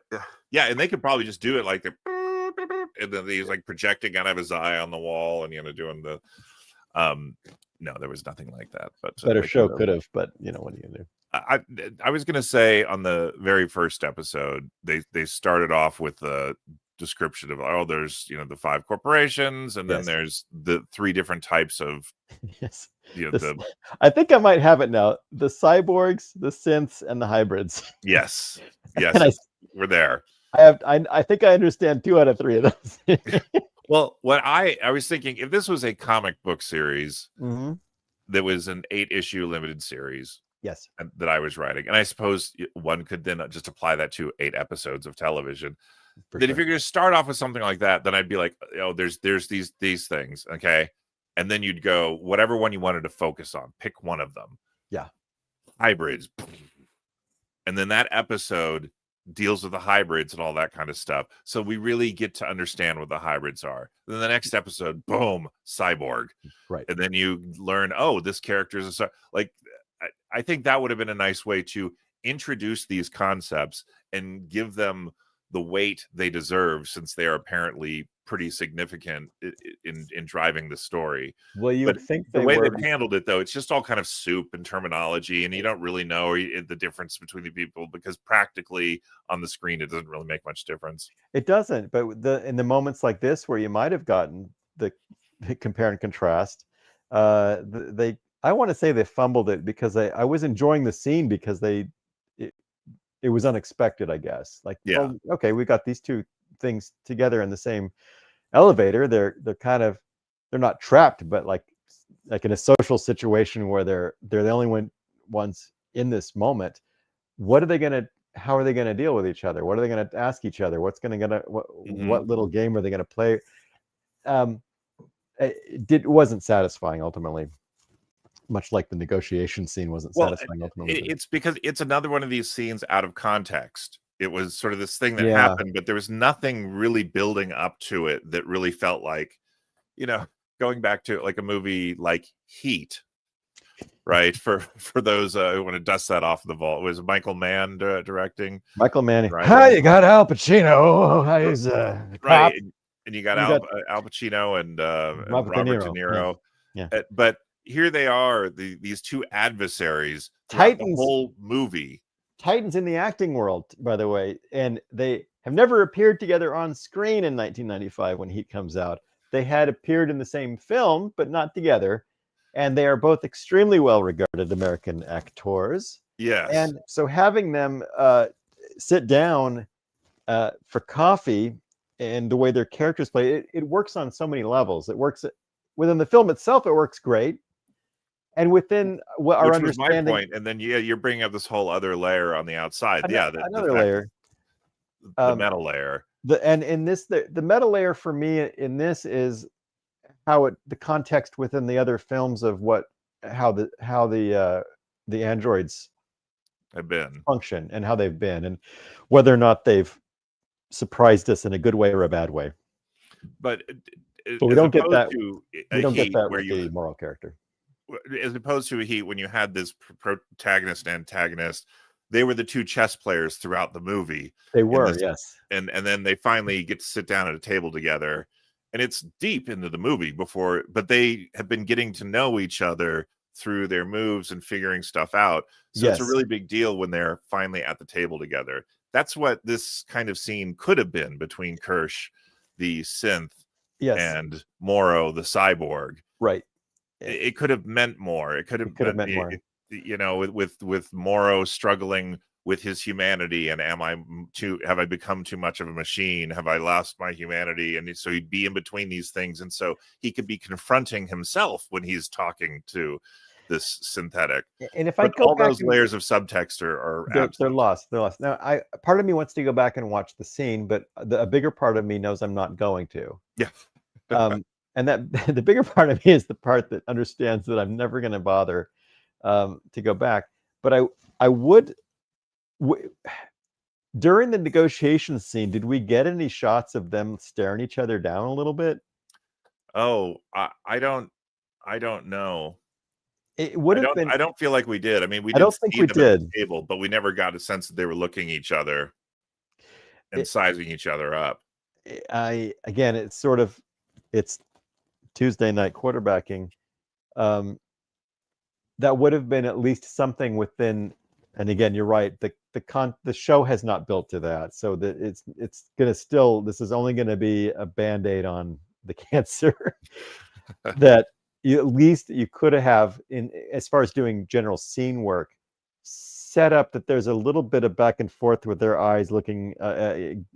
and they could probably just do it like the, and then he's like projecting out of his eye on the wall, and doing the, no, there was nothing like that. But better show could have, but what do you do? I was gonna say on the very first episode, they started off with the description of there's the 5 corporations, and then there's the 3 different types of yes. The I think I might have it now. The cyborgs, the synths, and the hybrids. Yes, we're there. I think I understand 2 out of 3 of those. Well, what I was thinking, if this was a comic book series that was an 8-issue limited series, yes, that I was writing, and I suppose one could then just apply that to 8 episodes of television. If you're going to start off with something like that, then I'd be like, there's these things, okay, and then you'd go whatever one you wanted to focus on, pick one of them. Yeah, hybrids, and then that episode deals with the hybrids and all that kind of stuff. So we really get to understand what the hybrids are. Then the next episode, boom, cyborg. Right. And then you learn, this character is like, I think that would have been a nice way to introduce these concepts and give them the weight they deserve, since they are apparently pretty significant in driving the story. Well, you would think the way they've handled it, though, it's just all kind of soup and terminology, and you don't really know the difference between the people, because practically on the screen it doesn't really make much difference. It doesn't, but in the moments like this where you might have gotten the compare and contrast, I want to say they fumbled it, because I was enjoying the scene, because it was unexpected, I guess. Like, okay, we got these 2 things together in the same elevator. They're not trapped, but like in a social situation where they're the only ones in this moment. How are they gonna deal with each other? What are they gonna ask each other? What little game are they gonna play? It wasn't satisfying ultimately. Much like the negotiation scene wasn't satisfying ultimately. It's because it's another one of these scenes out of context. It was sort of this thing that happened, but there was nothing really building up to it that really felt like, going back to like a movie like Heat, right? For those who want to dust that off the vault, it was Michael Mann directing. Michael Mann. Right? Hi, you got Al Pacino. He's right, and you got Al Pacino and Robert De Niro. Yeah. But here they are, these 2 adversaries throughout the whole movie. Titans in the acting world, by the way, and they have never appeared together on screen in 1995 when Heat comes out. They had appeared in the same film, but not together, and they are both extremely well-regarded American actors. Yes. And so having them sit down for coffee, and the way their characters play, it works on so many levels. It works within the film itself. It works great. And within what our understanding, was my point. And then you're bringing up this whole other layer on the outside. Another layer, the meta layer. And in this, the meta layer for me in this is how the context within the other films of how the androids have been function, and how they've been, and whether or not they've surprised us in a good way or a bad way. But we don't get that. We don't get that with the moral character. As opposed to a Heat, when you had this protagonist and antagonist, they were the 2 chess players throughout the movie. They were, yes. And then they finally get to sit down at a table together, and it's deep into the movie but they have been getting to know each other through their moves and figuring stuff out. So it's a really big deal when they're finally at the table together. That's what this kind of scene could have been between Kirsch, the synth, and Morrow, the cyborg. Right. It could have meant more. It could have meant more. With Morrow struggling with his humanity, and have I become too much of a machine? Have I lost my humanity? And so he'd be in between these things, and so he could be confronting himself when he's talking to this synthetic. And if I But go all back those layers of subtext are they're absent. lost. They're lost. Now, part of me wants to go back and watch the scene, but a bigger part of me knows I'm not going to. Yeah. And that the bigger part of me is the part that understands that I'm never going to bother to go back. But I would. During the negotiation scene, did we get any shots of them staring each other down a little bit? Oh, I don't know. It would have been. I don't feel like we did. I mean, we I did don't think see we them at the did. table, but we never got a sense that they were looking each other and sizing each other up. Again, it's Tuesday night quarterbacking. That would have been at least something within. And again, you're right. The show has not built to that, so that it's gonna still. This is only going to be a band-aid on the cancer. That at least you could have, in as far as doing general scene work, set up that there's a little bit of back and forth with their eyes looking,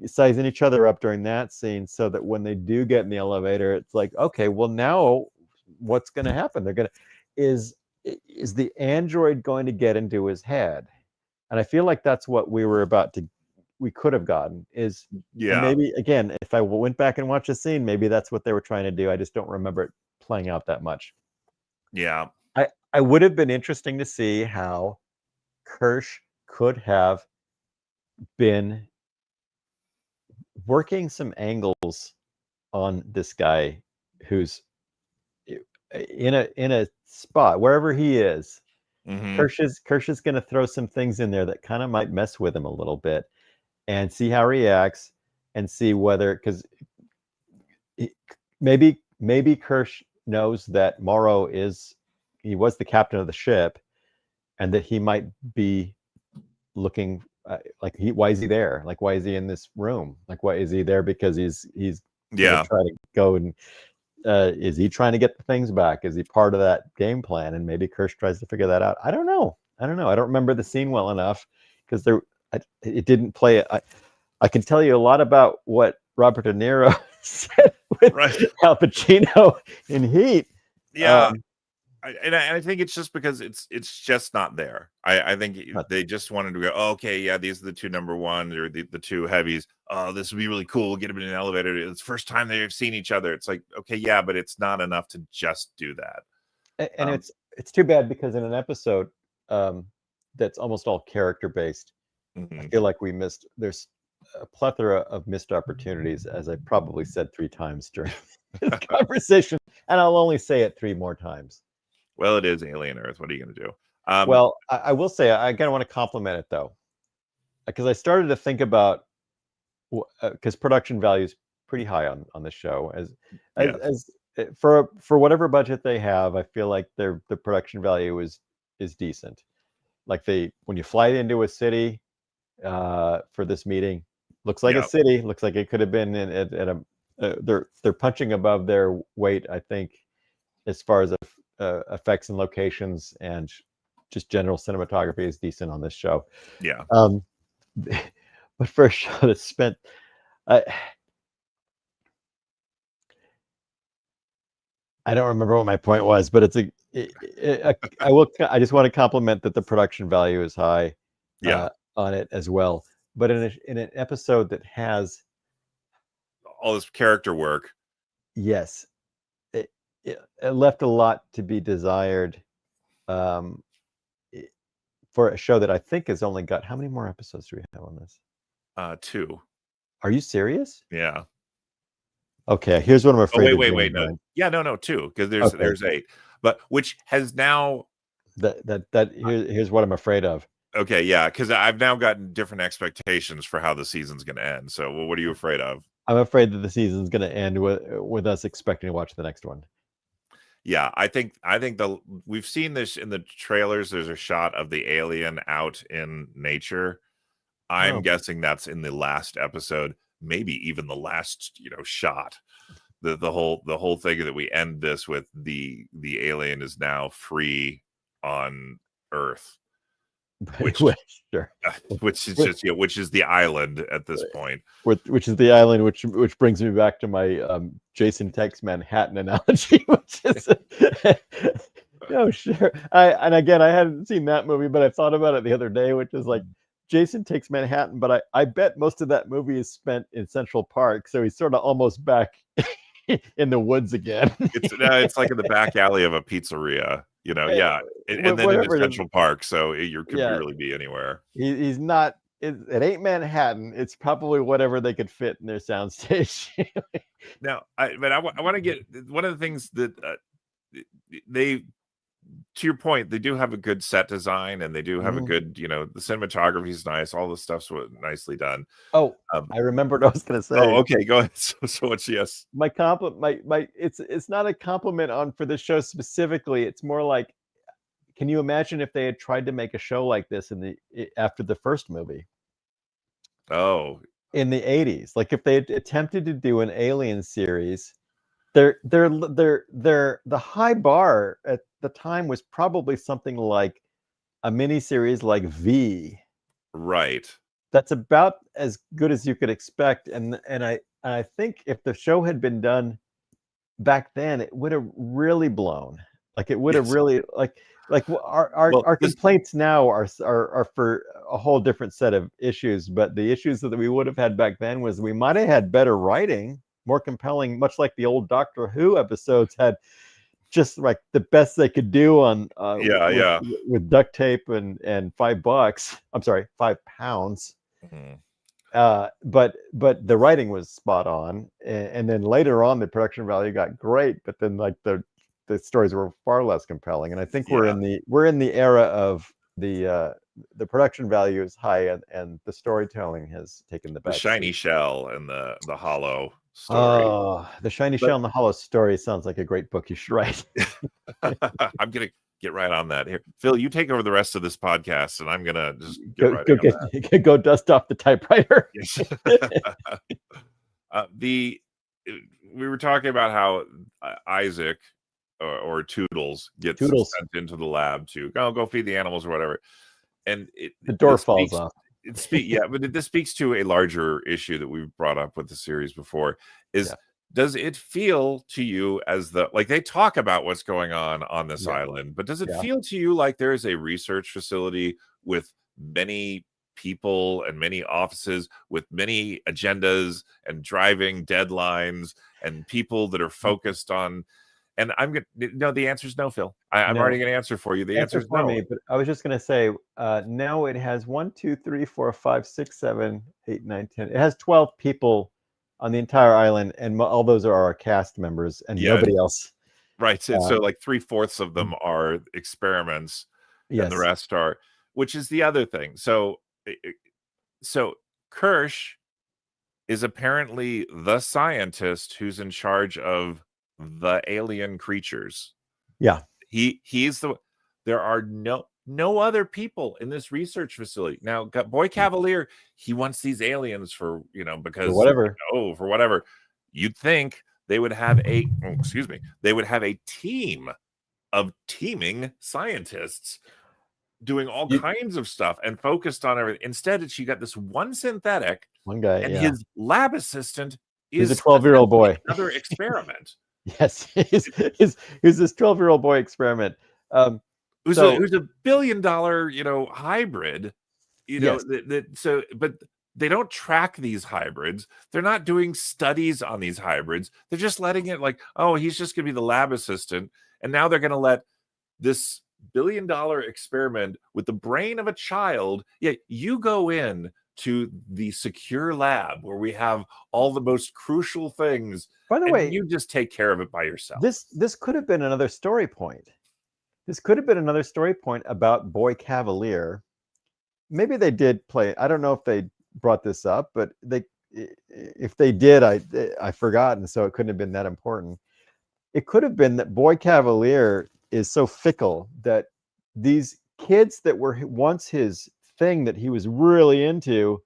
sizing each other up during that scene, so that when they do get in the elevator, it's like, okay, well now what's going to happen? They're going to is the android going to get into his head? And I feel like that's what we could have gotten is, maybe again, if I went back and watched the scene, maybe that's what they were trying to do. I just don't remember it playing out that much. Yeah. I would have been interesting to see how Kirsch could have been working some angles on this guy who's in a spot wherever he is. Mm-hmm. Kirsch is going to throw some things in there that kind of might mess with him a little bit, and see how he reacts, and see whether, because maybe Kirsch knows that Morrow was the captain of the ship, and that he might be looking why is he there? Like, why is he in this room? Like, why is he there? Because he's trying to go and is he trying to get the things back? Is he part of that game plan? And maybe Kirsch tries to figure that out. I don't know. I don't remember the scene well enough because it didn't play. I can tell you a lot about what Robert De Niro said with Al Pacino in Heat. Yeah. I think it's just because it's just not there. I think they just wanted to go, oh, okay, yeah, these are the two number ones or the two heavies. Oh, this would be really cool. We'll get them in an elevator. It's the first time they've seen each other. It's like, okay, yeah, but it's not enough to just do that. And it's too bad, because in an episode that's almost all character based, I feel like we missed. There's a plethora of missed opportunities, as I probably said 3 times during this conversation, and I'll only say it 3 more times. Well, it is Alien Earth. What are you going to do? Well, I will say, I kind of want to compliment it, though, because I started to think about, because production value is pretty high on the show, as for whatever budget they have. I feel like the production value is decent. Like, when you fly into a city for this meeting, looks like a city. Looks like it could have been at a. They're punching above their weight, I think, as far as effects and locations, and just general cinematography is decent on this show. Yeah. But for a show that spent, I don't remember what my point was, but it's I just want to compliment that the production value is high. On it as well. But in an episode that has all this character work, yes, it left a lot to be desired, for a show that I think has only got, how many more episodes do we have on this? 2. Are you serious? Yeah. Okay, here's what I'm afraid. Wait, no. Yeah, no, 2, because there's 8, but which has now here's what I'm afraid of. Okay, yeah, because I've now gotten different expectations for how the season's going to end. So, what are you afraid of? I'm afraid that the season's going to end with us expecting to watch the next one. Yeah, I think we've seen this in the trailers. There's a shot of the alien out in nature. I'm guessing that's in the last episode, maybe even the last shot. The whole thing that we end this with, the alien is now free on Earth. Which is the island at this point. Which is the island, which brings me back to my Jason Takes Manhattan analogy, which is No, sure. And again, I hadn't seen that movie, but I thought about it the other day, which is like Jason Takes Manhattan, but I bet most of that movie is spent in Central Park, so he's sort of almost back in the woods again. It's like in the back alley of a pizzeria, yeah, and then into Whatever it is. Central Park, so you could Yeah, really be anywhere. he's not. It ain't Manhattan. It's probably whatever they could fit in their soundstage. Now, I want to get one of the things that they, to your point, they do have a good set design, and they do have a good, the cinematography is nice, all the stuff's nicely done. Oh, Um, I remembered what I was going to say. oh, okay, go ahead. So what's yes? My compliment, my it's not a compliment on for the show specifically. It's more like, can you imagine if they had tried to make a show like this after the first movie Oh, in the 80s? Like if they had attempted to do an Alien series, the high bar at the time was probably something like a miniseries like V. right. That's about as good as you could expect. And I think if the show had been done back then, it would have really blown. Like it would have Yes. really like our complaints now are for a whole different set of issues. But the issues that we would have had back then was we might have had better writing, more compelling, much like the old Doctor Who episodes had just like the best they could do on with duct tape and $5. I'm sorry, £5. But the writing was spot on, and then later on the production value got great, but then like the stories were far less compelling. And I think we're in the era of the production value is high, and the storytelling has taken the back shiny seat. shell and the hollow story. Oh, the shiny shell and the hollow story sounds like a great book you should write. I'm gonna get right on that here. Phil, you take over the rest of this podcast, and I'm gonna just get go dust off the typewriter. Yes. We were talking about how Isaac or Toodles gets sent into the lab to go feed the animals or whatever, and the door falls off. But this speaks to a larger issue that we've brought up with the series before. Does it feel to you as like they talk about what's going on this island, but does it feel to you like there is a research facility with many people and many offices with many agendas and driving deadlines and people that are focused on? And I'm gonna the answer is no, Phil. I'm already gonna answer for you. The answer is no. Me, but I was just gonna say no. It has 1, 2, 3, 4, 5, 6, 7, 8, 9, 10. It has 12 people on the entire island, and all those are our cast members, and nobody else. Right. So like 3/4 of them are experiments, and the rest are, which is the other thing. So Kirsch is apparently the scientist who's in charge of the alien creatures. Yeah. He's there are no other people in this research facility. Now, Boy Cavalier, he wants these aliens for, because for whatever. For whatever. You'd think they would have they would have a team of teaming scientists doing all kinds of stuff and focused on everything. Instead, you got this one synthetic, one guy, and his lab assistant is a 12-year-old boy. Another experiment. Yes, he's this 12-year-old boy experiment. Who's a $1 billion, hybrid, but they don't track these hybrids. They're not doing studies on these hybrids. They're just letting it he's just going to be the lab assistant. And now they're going to let this $1 billion experiment with the brain of a child. Yeah, you go in to the secure lab where we have all the most crucial things. By the way, you just take care of it by yourself. This could have been another story point. This could have been another story point about Boy Cavalier. Maybe they did play. I don't know if they brought this up, but if they did, I forgot, and so it couldn't have been that important. It could have been that Boy Cavalier is so fickle that these kids that were once his thing that he was really into,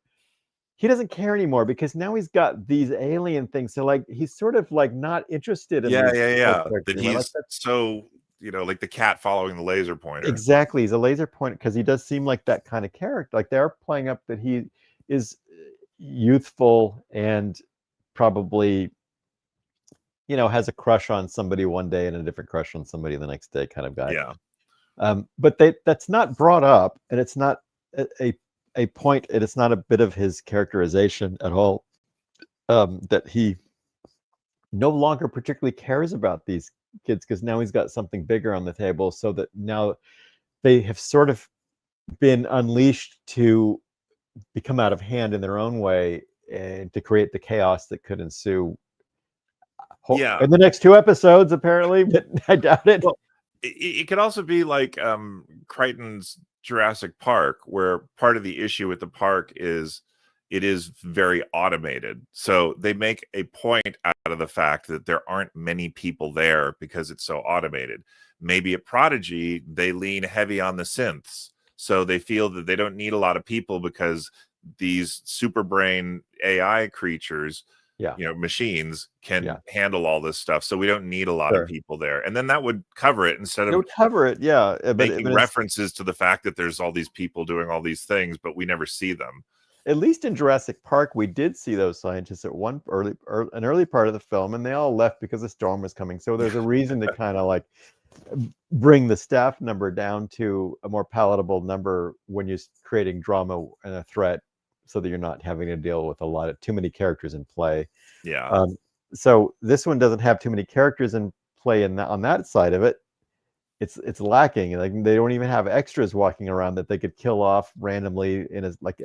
he doesn't care anymore because now he's got these alien things. So he's sort of not interested in that he's so like the cat following the laser pointer. Exactly, he's a laser pointer because he does seem like that kind of character. Like they're playing up that he is youthful and probably has a crush on somebody one day and a different crush on somebody the next day kind of guy. Yeah. But that's not brought up, and it's not a point, and it's not a bit of his characterization at all, that he no longer particularly cares about these kids because now he's got something bigger on the table, so that now they have sort of been unleashed to become out of hand in their own way and to create the chaos that could ensue Yeah. in the next 2 episodes, apparently, but I doubt it. Well, it could also be like Crichton's Jurassic Park, where part of the issue with the park is it is very automated. So they make a point out of the fact that there aren't many people there because it's so automated. Maybe at Prodigy, they lean heavy on the synths. So they feel that they don't need a lot of people because these super brain AI creatures, machines can handle all this stuff. So we don't need a lot of people there. And then that would cover it instead of making references to the fact that there's all these people doing all these things, but we never see them. At least in Jurassic Park, we did see those scientists at an early part of the film, and they all left because the storm was coming. So there's a reason to kind of like bring the staff number down to a more palatable number when you're creating drama and a threat, so that you're not having to deal with too many characters in play. Yeah. So this one doesn't have too many characters in play on that side of it. It's lacking. Like, they don't even have extras walking around that they could kill off randomly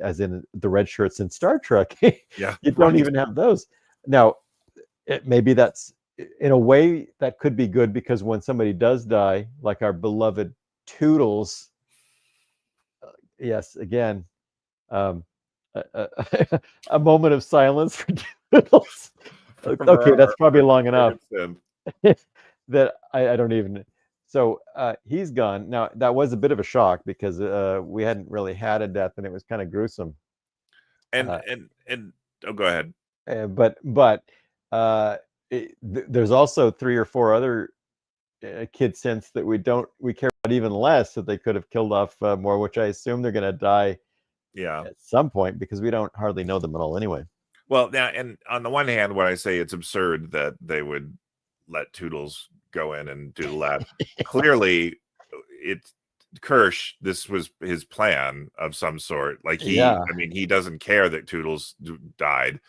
as in the red shirts in Star Trek. Yeah, you don't even have those. Now, maybe that's in a way that could be good, because when somebody does die, like our beloved Toodles, yes, again, a moment of silence for Toodles. Okay, that's probably long enough. That I don't even. So he's gone. Now, that was a bit of a shock because we hadn't really had a death, and it was kind of gruesome. And go ahead. But there's also 3 or 4 other kid synths that we care about even less, that they could have killed off more, which I assume they're going to die at some point, because we don't hardly know them at all anyway. Well, now, and on the one hand, when I say it's absurd that they would let Toodles go in and do the lab, clearly it's Kirsch, this was his plan of some sort. Like I mean, he doesn't care that Toodles died.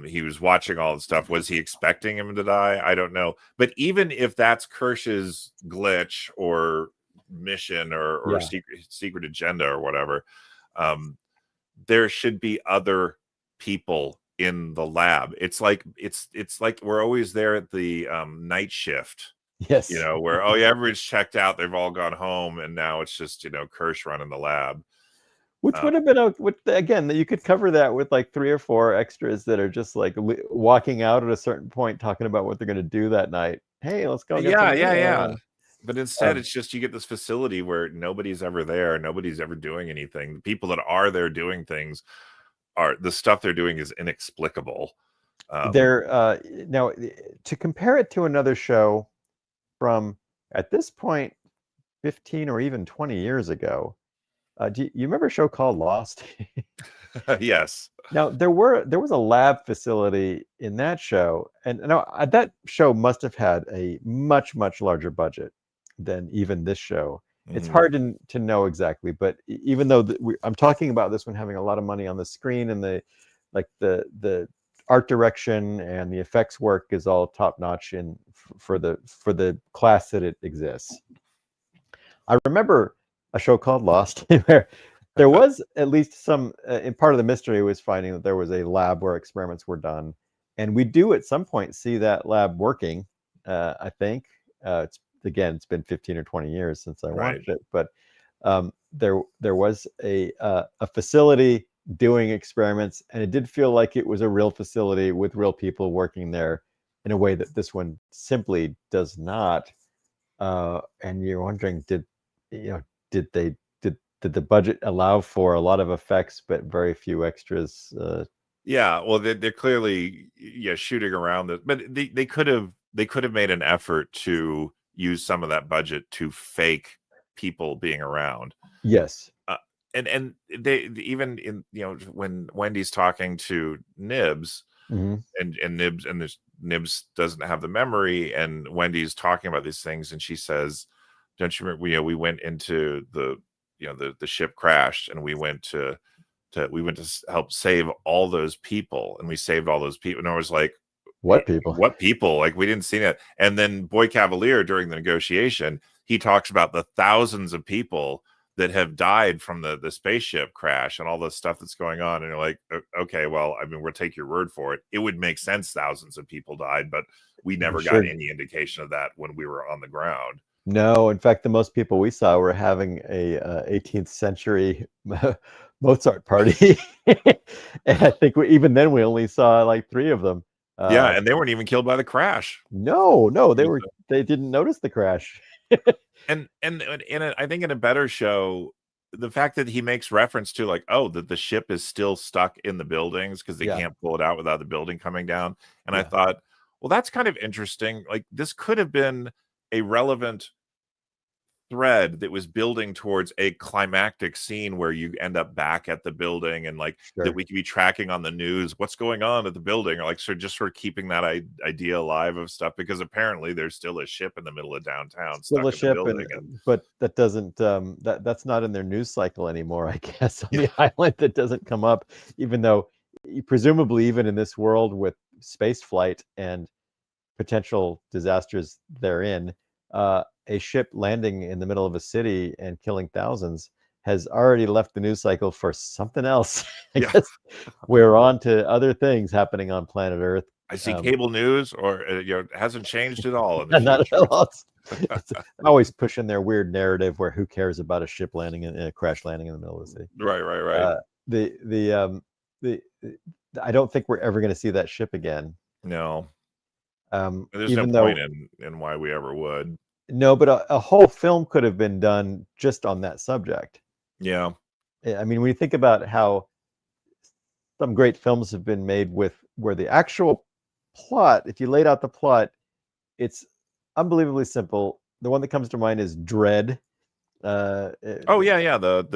He was watching all the stuff. Was he expecting him to die? I don't know. But even if that's Kirsch's glitch or mission or secret agenda or whatever, there should be other people in the lab. It's like we're always there at the night shift. Yes. Where everyone's checked out, they've all gone home, and now it's just Kirsch running the lab. Which would have been again, that you could cover that with like 3 or 4 extras that are just like walking out at a certain point, talking about what they're going to do that night. Hey, let's go. Yeah. But instead, it's just you get this facility where nobody's ever there, nobody's ever doing anything. The people that are there doing things the stuff they're doing is inexplicable. Now, to compare it to another show from, at this point, 15 or even 20 years ago, do you remember a show called Lost? Yes. Now, there was a lab facility in that show, and that show must have had a much, much larger budget than even this show. It's hard to know exactly, but even though I'm talking about this one having a lot of money on the screen, and the art direction and the effects work is all top notch for the class that it exists. I remember a show called Lost where there was at least some, in part of the mystery was finding that there was a lab where experiments were done, and we do at some point see that lab working. I think it's been 15 or 20 years since I watched it, but there was a facility doing experiments, and it did feel like it was a real facility with real people working there in a way that this one simply does not. And you're wondering, did the budget allow for a lot of effects but very few extras? Well, they're clearly shooting around this, but they could have made an effort to use some of that budget to fake people being around. Yes. And they even in when Wendy's talking to Nibs, and Nibs doesn't have the memory, and Wendy's talking about these things, and she says, "Don't you remember? We went into the ship crashed, and we went to help save all those people, and we saved all those people." And I was like, what people? What people? Like, we didn't see that. And then Boy Cavalier, during the negotiation, he talks about the thousands of people that have died from the spaceship crash and all the stuff that's going on. And you're like, okay, well, I mean, we'll take your word for it. It would make sense thousands of people died, but we never got any indication of that when we were on the ground. No, in fact, the most people we saw were having a 18th century Mozart party. And I think even then we only saw like 3 of them. Yeah, and they weren't even killed by the crash. No, they didn't notice the crash. And I think in a better show, the fact that he makes reference to like, oh, that the ship is still stuck in the buildings because they can't pull it out without the building coming down. And I thought, well, that's kind of interesting. Like, this could have been a relevant thread that was building towards a climactic scene where you end up back at the building, and like that we could be tracking on the news what's going on at the building, or like sort of keeping that idea alive of stuff, because apparently there's still a ship in the middle of downtown, still a ship, but that doesn't that's not in their news cycle anymore, I guess, on the island. That doesn't come up, even though presumably even in this world with space flight and potential disasters therein, a ship landing in the middle of a city and killing thousands has already left the news cycle for something else. I guess we're on to other things happening on planet Earth. I see cable news, or it hasn't changed at all. In the not at all. It's always pushing their weird narrative where who cares about a ship landing in a crash landing in the middle of the city. Right. I don't think we're ever going to see that ship again. No. There's even no point in why we ever would. No, but a whole film could have been done just on that subject. Yeah. I mean, when you think about how some great films have been made where the actual plot, if you laid out the plot, it's unbelievably simple. The one that comes to mind is Dredd. The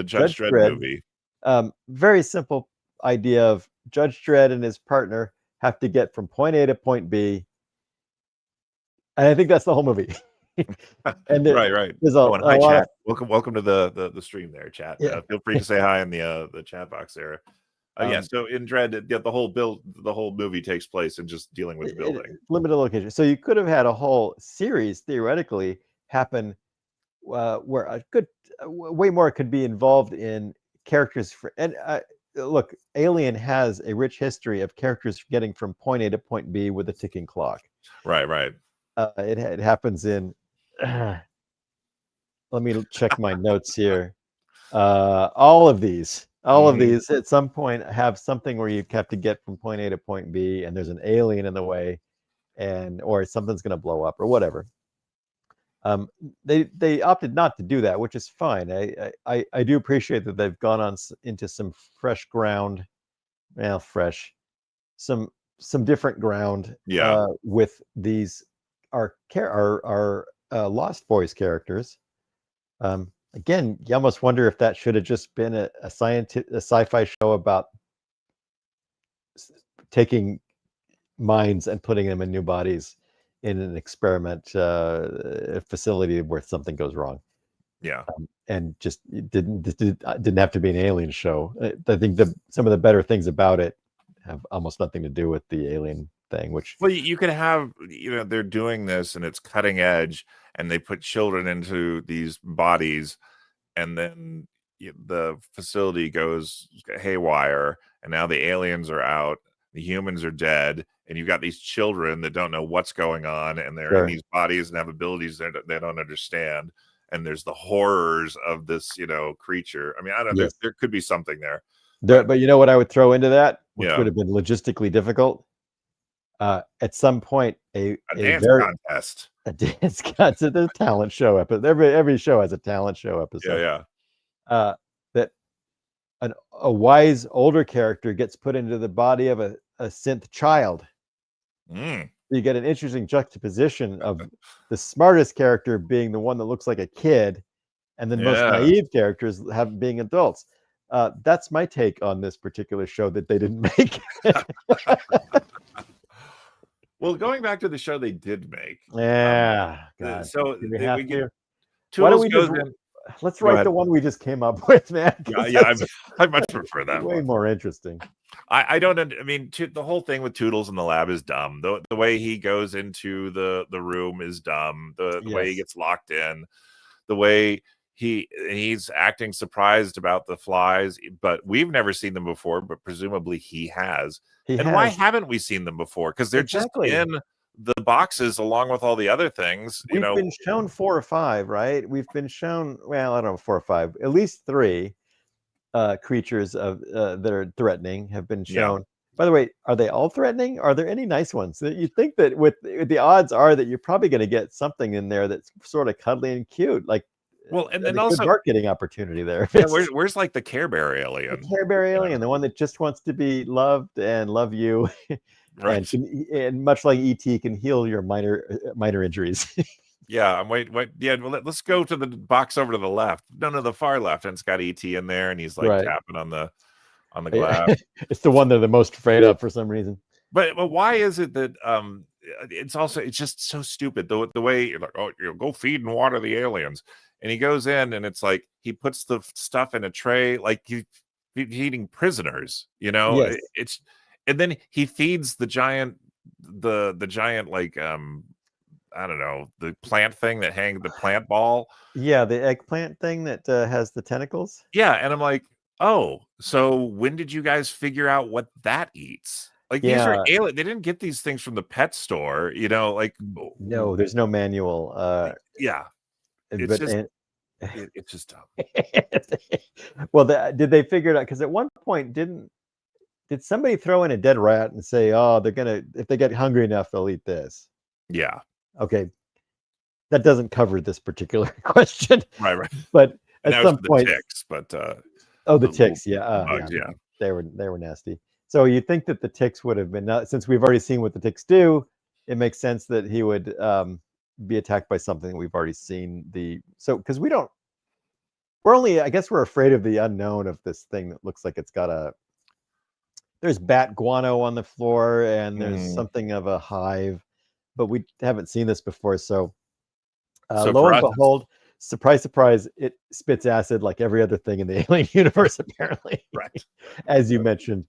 Judge Dredd movie. Very simple idea of Judge Dredd and his partner have to get from point A to point B. And I think that's the whole movie. And right. There's hi, chat. Welcome to the stream there, chat. Feel free to say hi in the chat box there. So in Dredd, the whole movie takes place in just dealing with the building, limited location. So you could have had a whole series theoretically happen where a good way more could be involved in characters. Look, Alien has a rich history of characters getting from point A to point B with a ticking clock. Right. It happens in. Let me check my notes here. All of these at some point have something where you have to get from point A to point B, and there's an alien in the way, or something's going to blow up or whatever. They opted not to do that, which is fine. I do appreciate that they've gone on into some fresh ground. Well, fresh, some different ground. With these our Lost Boys characters. Again, you almost wonder if that should have just been a sci-fi show about taking minds and putting them in new bodies in an experiment facility where something goes wrong. And just didn't have to be an alien show. I think some of the better things about it have almost nothing to do with the alien thing. Which, well, you could have, they're doing this and it's cutting edge, and they put children into these bodies, and then the facility goes haywire, and now the aliens are out, the humans are dead, and you've got these children that don't know what's going on, and they're in these bodies and have abilities that they don't understand, and there's the horrors of this creature. I mean, I don't know, there could be something there. But you know what I would throw into that, which would have been logistically difficult? At some point, a dance contest. A dance contest, a talent show episode. Every show has a talent show episode. That a wise older character gets put into the body of a synth child. You get an interesting juxtaposition of the smartest character being the one that looks like a kid, and then most naive characters being adults. That's my take on this particular show that they didn't make. Well, going back to the show they did make. Yeah, God. So Do we have we get to? Why don't Toodles we just goes in. let's Go write ahead. the one we just came up with, man? Yeah, 'Cause yeah, that's I much prefer that way one. more interesting. I don't. I mean, the whole thing with Toodles in the lab is dumb. The way he goes into the room is dumb. The way he Yes. gets locked in, the way he's acting surprised about the flies, but we've never seen them before. But presumably he has. He And why has. haven't we seen them before? Because they're just Exactly. in the boxes along with all the other things. You We've know. been shown 4 or 5, right? We've been shown, well, I don't know, 4 or 5, at least 3 creatures of that are threatening have been Yeah. shown. By the way, are they all threatening? Are there any nice ones? You think that with the odds are that you're probably going to get something in there that's sort of cuddly and cute, like Well, and then a good also, marketing opportunity there. yeah, where's like the Care Bear The alien? Care Bear You know? alien, the one that just wants to be loved and love you, and Right. and much like ET can heal your minor injuries. Yeah, I'm wait. Yeah, well, let's go to the box over to the left. No, no, the far left, and it's got ET in there, and he's like Right. tapping on the glass. It's the one they're the most afraid of for some reason. But why is it that it's just so stupid the way you're like, oh, you go feed and water the aliens, and he goes in and it's like he puts the stuff in a tray like he's feeding prisoners, you know. Yes. It's and then he feeds the giant like I don't know, the plant thing that the plant ball. Yeah, the eggplant thing that has the tentacles. Yeah, and I'm like, oh, so when did you guys figure out what that eats? Like these are Yeah. alien. They didn't get these things from the pet store, you know. Like, No, there's no manual. yeah, it's But just it's just dumb. well, did they figure it out? Because at one point, did somebody throw in a dead rat and say, "Oh, they're gonna if they get hungry enough, they'll eat this"? Yeah, Okay, that doesn't cover this particular question, right. but And at that was some for the point, ticks, but the ticks, yeah, bugs, yeah. they were nasty. So you think that the ticks would have been since we've already seen what the ticks do, it makes sense that he would be attacked by something that we've already seen. Because I guess we're afraid of the unknown of this thing that looks like it's got there's bat guano on the floor and there's something of a hive, but we haven't seen this before. So lo and behold, surprise, surprise, it spits acid like every other thing in the alien universe, apparently. Right. As you mentioned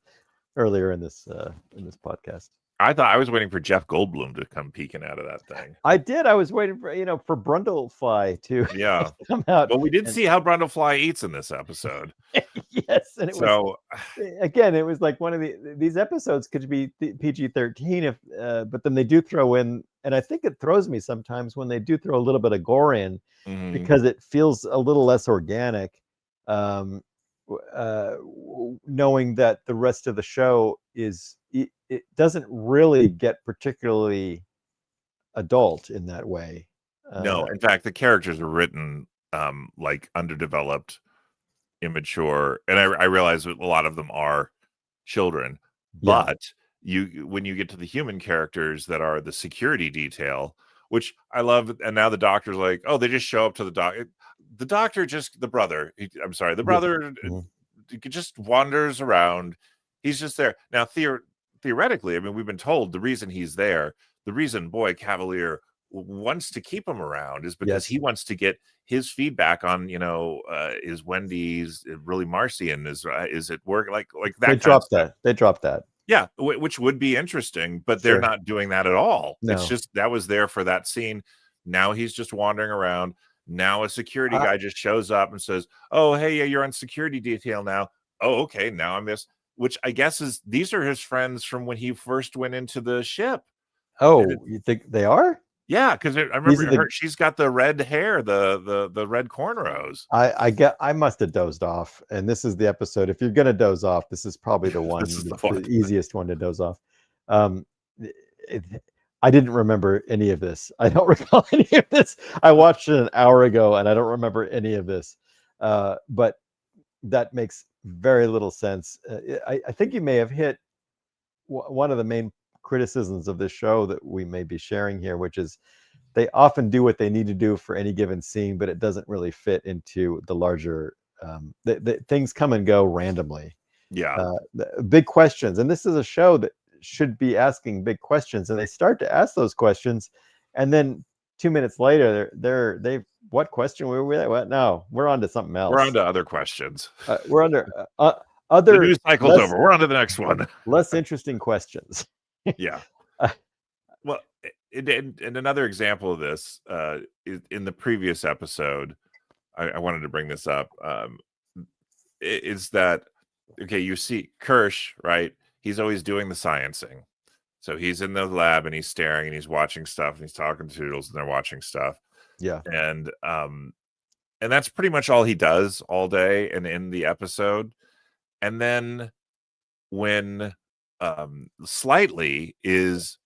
earlier in this podcast. I was waiting for Jeff Goldblum to come peeking out of that thing. I did. I was waiting for Brundlefly to come out. Well, we did see how Brundlefly eats in this episode. Yes, and it was again. It was like one of these episodes could be PG-13 but then they do throw in, and I think it throws me sometimes when they do throw a little bit of gore in because it feels a little less organic. Knowing that the rest of the show it doesn't really get particularly adult in that way. No, in fact, the characters are written like underdeveloped, immature, and I realize that a lot of them are children. But when you get to the human characters that are the security detail, which I love, and now the doctor's like, oh, they just show up to the doctor. The doctor the brother just wanders around. He's just there. Now, theoretically, I mean, we've been told the reason he's there, the reason Boy Cavalier wants to keep him around is because he wants to get his feedback on, is Wendy's really Marcian? Is it work like that? They dropped that. Yeah, which would be interesting, but they're not doing that at all. No. It's just that was there for that scene. Now he's just wandering around. Now a security guy just shows up and says, "Oh, hey, yeah, you're on security detail now." Oh, okay, now I'm this. Which I guess these are his friends from when he first went into the ship. Oh, you think they are? Yeah, because I remember she's got the red hair, the red cornrows. I must have dozed off, and this is the episode. If you're gonna doze off, this is probably the one, the easiest one to doze off. I didn't remember any of this. I don't recall any of this. I watched it an hour ago, and I don't remember any of this. But that makes very little sense. I think you may have hit one of the main criticisms of this show that we may be sharing here, which is they often do what they need to do for any given scene, but it doesn't really fit into the larger things come and go randomly. Yeah. Big questions. And this is a show that should be asking big questions, and they start to ask those questions, and then 2 minutes later, they what question were we at? What? No, we're on to something else. We're on to other questions. We're under the other news cycle's over. We're on to the next one. less interesting questions. Yeah. Well, and another example of this is in the previous episode, I wanted to bring this up. Is that okay? You see Kirsch, right? He's always doing the sciencing. So he's in the lab and he's staring and he's watching stuff and he's talking to Toodles and they're watching stuff. Yeah. And that's pretty much all he does all day and in the episode. And then when Slightly is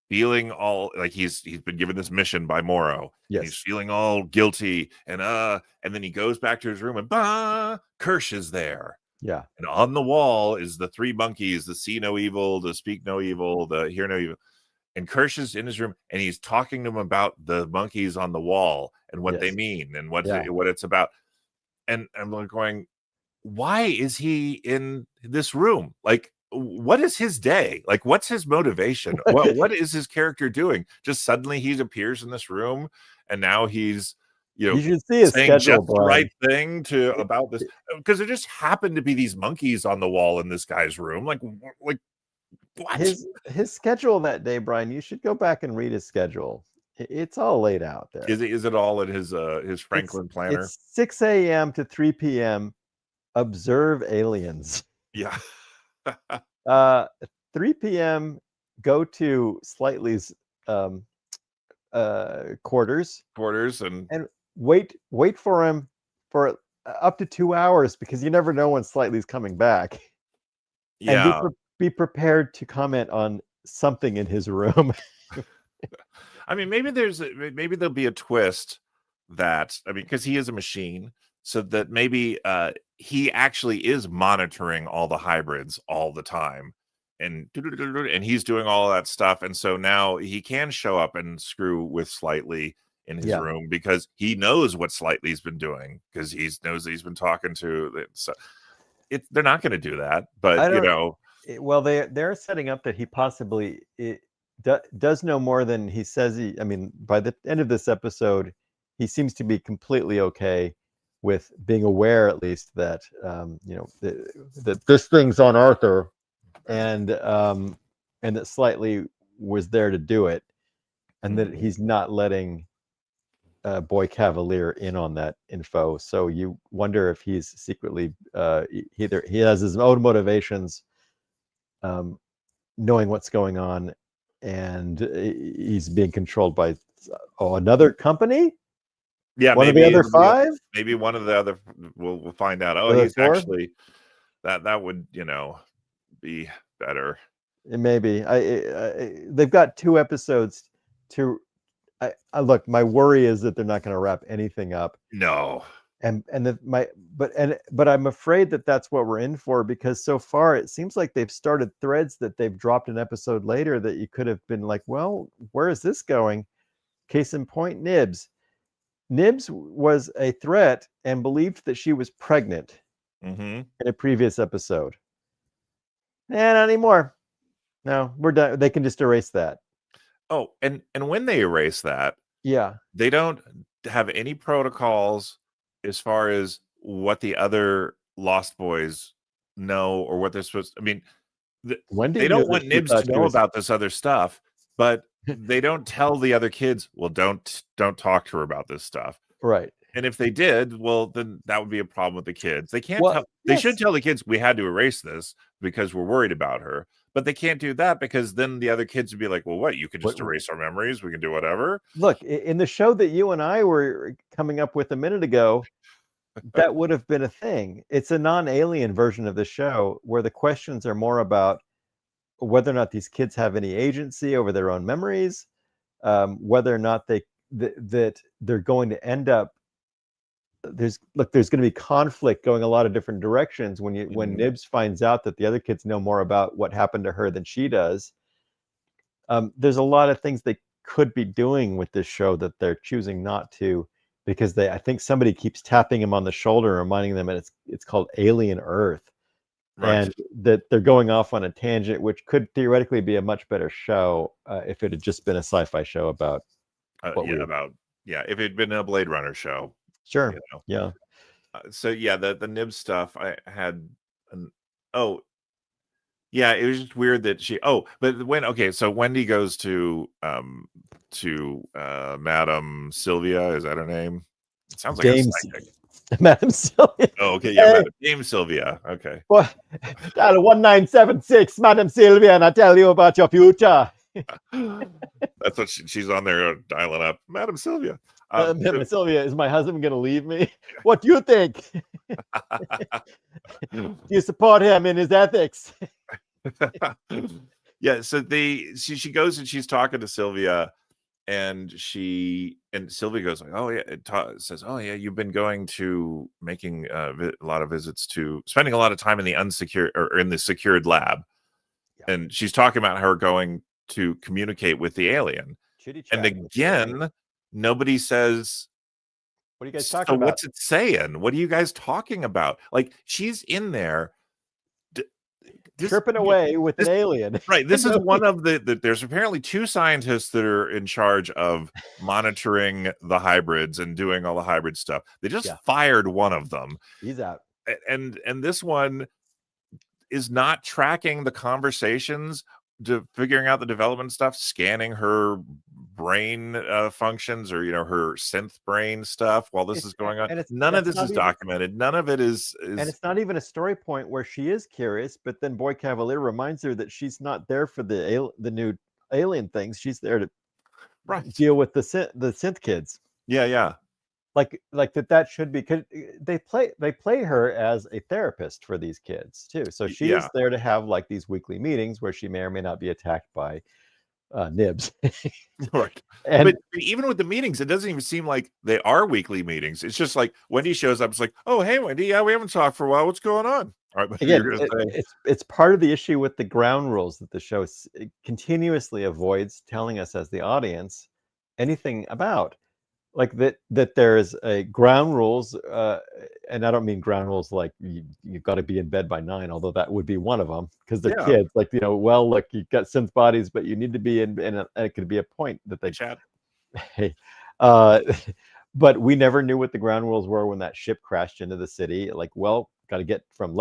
feeling all like he's been given this mission by Morrow. Yes. He's feeling all guilty and then he goes back to his room and Kirsch is there. Yeah. And on the wall is the three monkeys, the see no evil, the speak no evil, the hear no evil. And Kirsch is in his room and he's talking to him about the monkeys on the wall and what they mean and what it's about. And I'm like going, why is he in this room? Like, what is his day? Like, what's his motivation? what is his character doing? Just suddenly he appears in this room and now he's, you should see his saying schedule, just the right thing about this, because there just happened to be these monkeys on the wall in this guy's room. Like what? His schedule that day, Brian. You should go back and read his schedule. It's all laid out there. Is it all in his Franklin planner? It's 6 a.m. to 3 p.m. Observe aliens. Yeah. 3 p.m. go to Slightly's quarters and wait for him for up to 2 hours, because you never know when Slightly's coming back. Yeah. And be prepared to comment on something in his room. I mean, maybe there'll be a twist that, I mean, because he is a machine, so that maybe he actually is monitoring all the hybrids all the time, and he's doing all of that stuff, and so now he can show up and screw with Slightly in his room because he knows what Slightly's been doing, because he knows that he's been talking to. So they're not going to do that, but well, they're setting up that he possibly does know more than he says. I mean, by the end of this episode, he seems to be completely okay with being aware, at least, that that this thing's on Arthur, and that Slightly was there to do it, and that he's not letting Boy Cavalier in on that info. So you wonder if he's secretly either he has his own motivations, knowing what's going on, and he's being controlled by another company. Yeah, one of the other five. Maybe one of the other. We'll find out. Oh, he's actually that would be better. Maybe they've got 2 episodes to. I look. My worry is that they're not going to wrap anything up. No. But I'm afraid that that's what we're in for, because so far it seems like they've started threads that they've dropped an episode later that you could have been like, well, where is this going? Case in point, Nibs. Nibs was a threat and believed that she was pregnant in a previous episode. Not anymore. No, we're done. They can just erase that. Oh, and when they erase that, they don't have any protocols as far as what the other Lost Boys know or what they're supposed to. I mean, they don't want Nibs to know about this other stuff, but they don't tell the other kids, well, don't talk to her about this stuff. Right. And if they did, well, then that would be a problem with the kids. They can't they should tell the kids we had to erase this because we're worried about her. But they can't do that, because then the other kids would be like, well, what? You could just erase our memories. We can do whatever. Look, in the show that you and I were coming up with a minute ago, that would have been a thing. It's a non-alien version of the show where the questions are more about whether or not these kids have any agency over their own memories, whether or not that they're going to end up. There's going to be conflict going a lot of different directions when Nibs finds out that the other kids know more about what happened to her than she does. There's a lot of things they could be doing with this show that they're choosing not to, because I think somebody keeps tapping him on the shoulder, reminding them that it's called Alien Earth. Right. and that they're going off on a tangent, which could theoretically be a much better show if it had just been a sci-fi show about what we. If it'd been a Blade Runner show, Sure. you know. Yeah. So yeah, the nib stuff I had. Oh, yeah, it was just weird that so Wendy goes to Madame Sylvia, is that her name? It sounds like a Dame psychic. Madame Sylvia. Oh, okay, yeah, Hey, Dame Sylvia. Okay. what? Dial 1976, Madame Sylvia, and I tell you about your future. That's what she's on there dialing up. Madame Sylvia. Madame Sylvia, is my husband going to leave me? What do you think? Do you support him in his ethics? Yeah, so she goes and she's talking to Sylvia, and Sylvia goes like, oh yeah, says, oh yeah, you've been going to making a lot of visits to spending a lot of time in the unsecured or in the secured lab. Yeah. And she's talking about her going to communicate with the alien. And again, nobody says, what are you guys talking about? What's it saying? What are you guys talking about? Like, she's in there chirping away with an alien. Right. This is one of there's apparently 2 scientists that are in charge of monitoring the hybrids and doing all the hybrid stuff. They just fired one of them. He's out. And this one is not tracking the conversations, to figuring out the development stuff, scanning her brain functions, or her synth brain stuff while this is going on. None of this is documented. None of it is and it's not even a story point where she is curious, but then Boy Cavalier reminds her that she's not there for the new alien things. She's there to deal with the synth kids. Yeah. Like that should be, because they play her as a therapist for these kids too. So she is there to have like these weekly meetings where she may or may not be attacked by nibs. Right. But even with the meetings, it doesn't even seem like they are weekly meetings. It's just like Wendy shows up. It's like, oh, hey, Wendy. Yeah, we haven't talked for a while. What's going on? All right. Again, it's part of the issue with the ground rules that the show continuously avoids telling us as the audience anything about. Like that there's a ground rules, and I don't mean ground rules like you've got to be in bed by 9, although that would be one of them, because they're kids. Like, well, look, you've got synth bodies, but you need to be in it could be a point that they chat. Hey, but we never knew what the ground rules were when that ship crashed into the city. Like, well, got to get from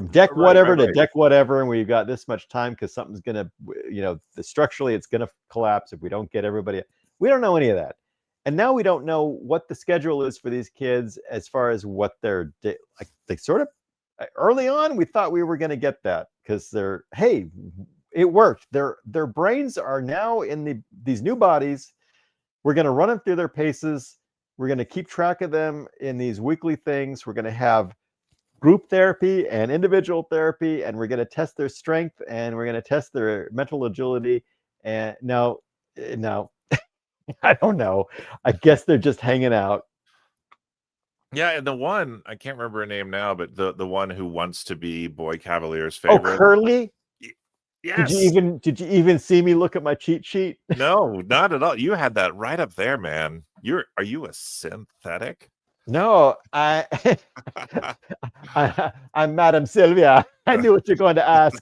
deck whatever to deck whatever, and we've got this much time because something's gonna, structurally it's gonna collapse if we don't get everybody. We don't know any of that. And now we don't know what the schedule is for these kids as far as what their day, like they sort of early on, we thought we were going to get that because it worked. Their brains are now in these new bodies. We're going to run them through their paces. We're going to keep track of them in these weekly things. We're going to have group therapy and individual therapy, and we're going to test their strength and we're going to test their mental agility. And now I don't know. I guess they're just hanging out. Yeah, and the one, I can't remember her name now, but the one who wants to be Boy Cavalier's favorite. Oh, Curly? Yes. Did you even see me look at my cheat sheet? No, not at all. You had that right up there, man. Are you a synthetic? No, I'm Madame Sylvia. I knew what you're going to ask.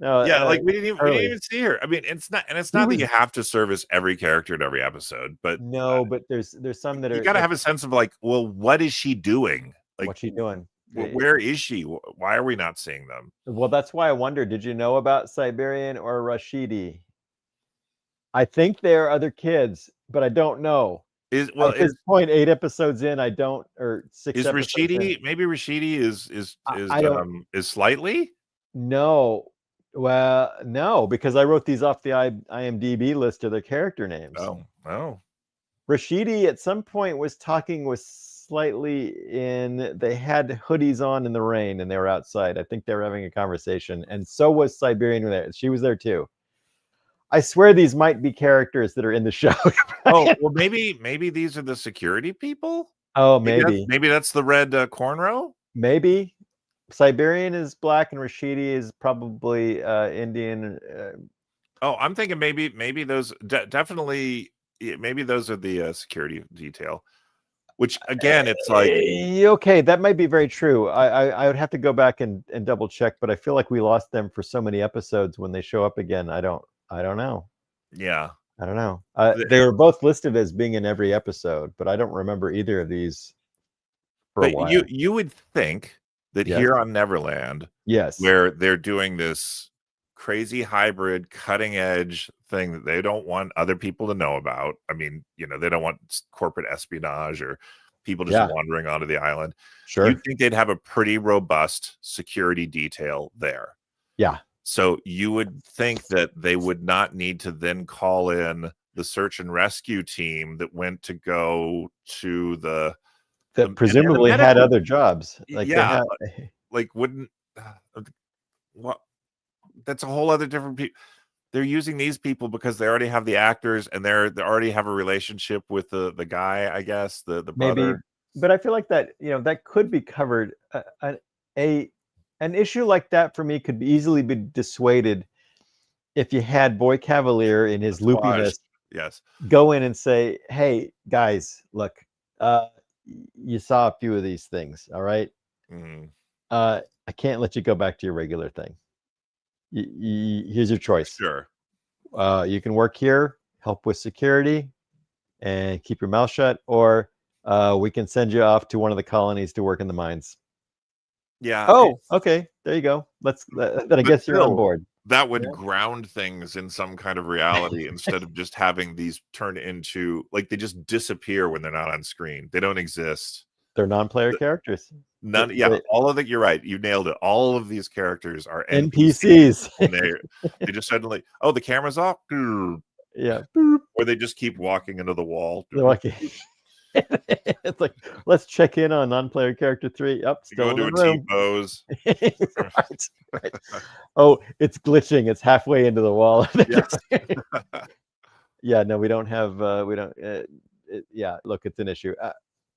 No, yeah, like we didn't even see her. I mean, it's not that you have to service every character in every episode, but but there's some that you got to have a sense of like, well, what is she doing? Like, what's she doing? Where is she? Why are we not seeing them? Well, that's why I wonder. Did you know about Siberian or Rashidi? I think there are other kids, but I don't know. At this point, 8 episodes in, I don't, or 6 episodes Rashidi? Maybe Rashidi is slightly. No. Well, no, because I wrote these off the IMDb list of their character names. Oh. Rashidi at some point was talking with slightly they had hoodies on in the rain and they were outside. I think they were having a conversation, and so was Siberian there. She was there too. I swear these might be characters that are in the show. Oh, well, maybe these are the security people. Oh, maybe that's the red cornrow. Maybe. Siberian is black and Rashidi is probably Indian. I'm thinking maybe those definitely maybe those are the security detail. which again, it's like, okay, that might be very true. I would have to go back and double check, but I feel like we lost them for so many episodes. When they show up again, I don't know. yeah. I don't know. They were both listed as being in every episode, but I don't remember either of these for a But while. you would think that Yes. here on Neverland, Yes, where they're doing this crazy hybrid cutting edge thing that they don't want other people to know about. I mean, they don't want corporate espionage or people just wandering onto the island. sure. You'd think they'd have a pretty robust security detail there. Yeah. So you would think that they would not need to then call in the search and rescue team that went to go to that presumably had other jobs. Like yeah, like wouldn't well, that's a whole other different people. They're using these people because they already have the actors and they already have a relationship with the guy, I guess, the maybe, brother. but I feel like that that could be covered. An issue like that for me could easily be dissuaded if you had Boy Cavalier in his loopiness. Yes, go in and say, "Hey guys, look, you saw a few of these things, all right? I can't let you go back to your regular thing. Here's your choice. Sure. You can work here, help with security, and keep your mouth shut, or we can send you off to one of the colonies to work in the mines." Yeah. Oh, okay. There you go. Then I guess you're on board. That would ground things in some kind of reality instead of just having these turn into, like, they just disappear when they're not on screen. They don't exist. They're non-player characters. None. Yeah, all of it. You're right. You nailed it. All of these characters are NPCs. And they just suddenly, oh, the camera's off. Yeah. Or they just keep walking into the wall. They're walking. It's like, let's check in on non-player character 3. Up, still in the room. T-pose. Right. Oh, it's glitching. It's halfway into the wall. Yeah. No, we don't have. We don't. Yeah. Look, it's an issue.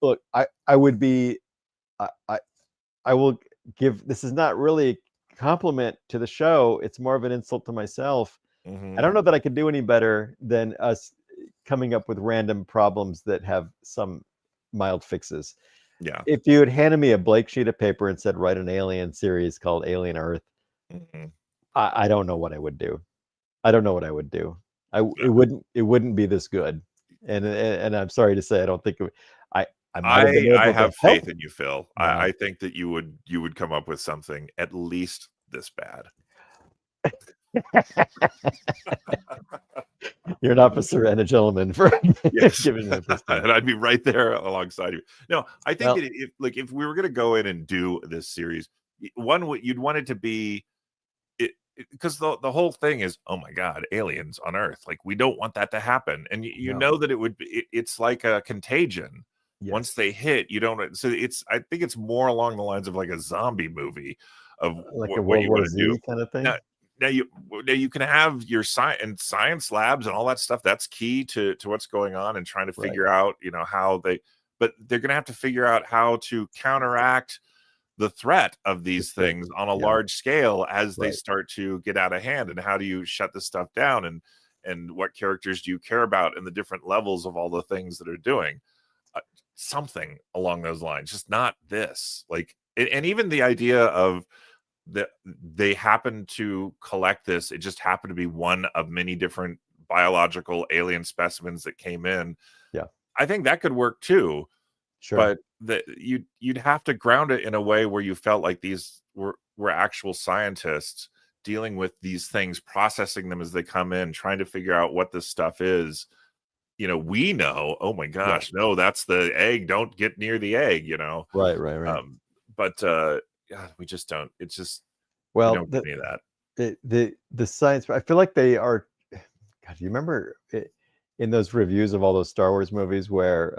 Look, I would be. I will give. This is not really a compliment to the show. It's more of an insult to myself. I don't know that I could do any better than us coming up with random problems that have some mild fixes. Yeah. If you had handed me a blank sheet of paper and said, write an alien series called Alien Earth, I don't know what I would do. I don't know what I would do. It wouldn't be this good. And I'm sorry to say, I don't think it would. I have faith in you, Phil. No. I think that you would come up with something at least this bad. You're an officer and a gentleman for giving me this. And I'd be right there alongside you. No, I think that if we were going to go in and do this series, you'd want it to be because the whole thing is, oh my God, aliens on Earth. Like, we don't want that to happen. And you know that it would be, it's like a contagion. Yes. Once they hit, you don't. So I think it's more along the lines of like a zombie movie of like a World War Z kind of thing. Now you can have your science labs and all that stuff. That's key to what's going on and trying to figure out, how but they're going to have to figure out how to counteract the threat of these things on a large scale as they start to get out of hand. And how do you shut this stuff down? And what characters do you care about and the different levels of all the things that are doing? Something along those lines, just not this. Like, and even the idea of that they happen to collect this. It just happened to be one of many different biological alien specimens that came in. Yeah, I think that could work too. Sure, but you'd have to ground it in a way where you felt like these were actual scientists dealing with these things, processing them as they come in, trying to figure out what this stuff is. We know, oh my gosh, no, that's the egg. Don't get near the egg, Right. But God, we just don't. It's just, well, don't give me that. The science. I feel like they are. God, you remember in those reviews of all those Star Wars movies where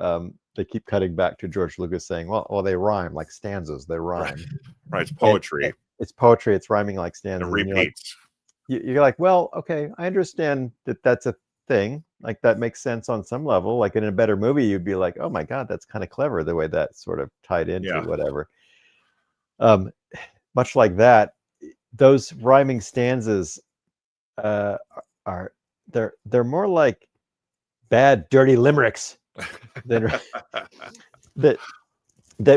they keep cutting back to George Lucas saying, "Well, they rhyme like stanzas. They rhyme." Right. It's poetry. It's poetry. It's rhyming like stanzas. It repeats. You're like, well, okay, I understand that's a thing. Like, that makes sense on some level. Like, in a better movie, you'd be like, oh my God, that's kind of clever the way that sort of tied into whatever. Much like that, those rhyming stanzas they're more like bad, dirty limericks than that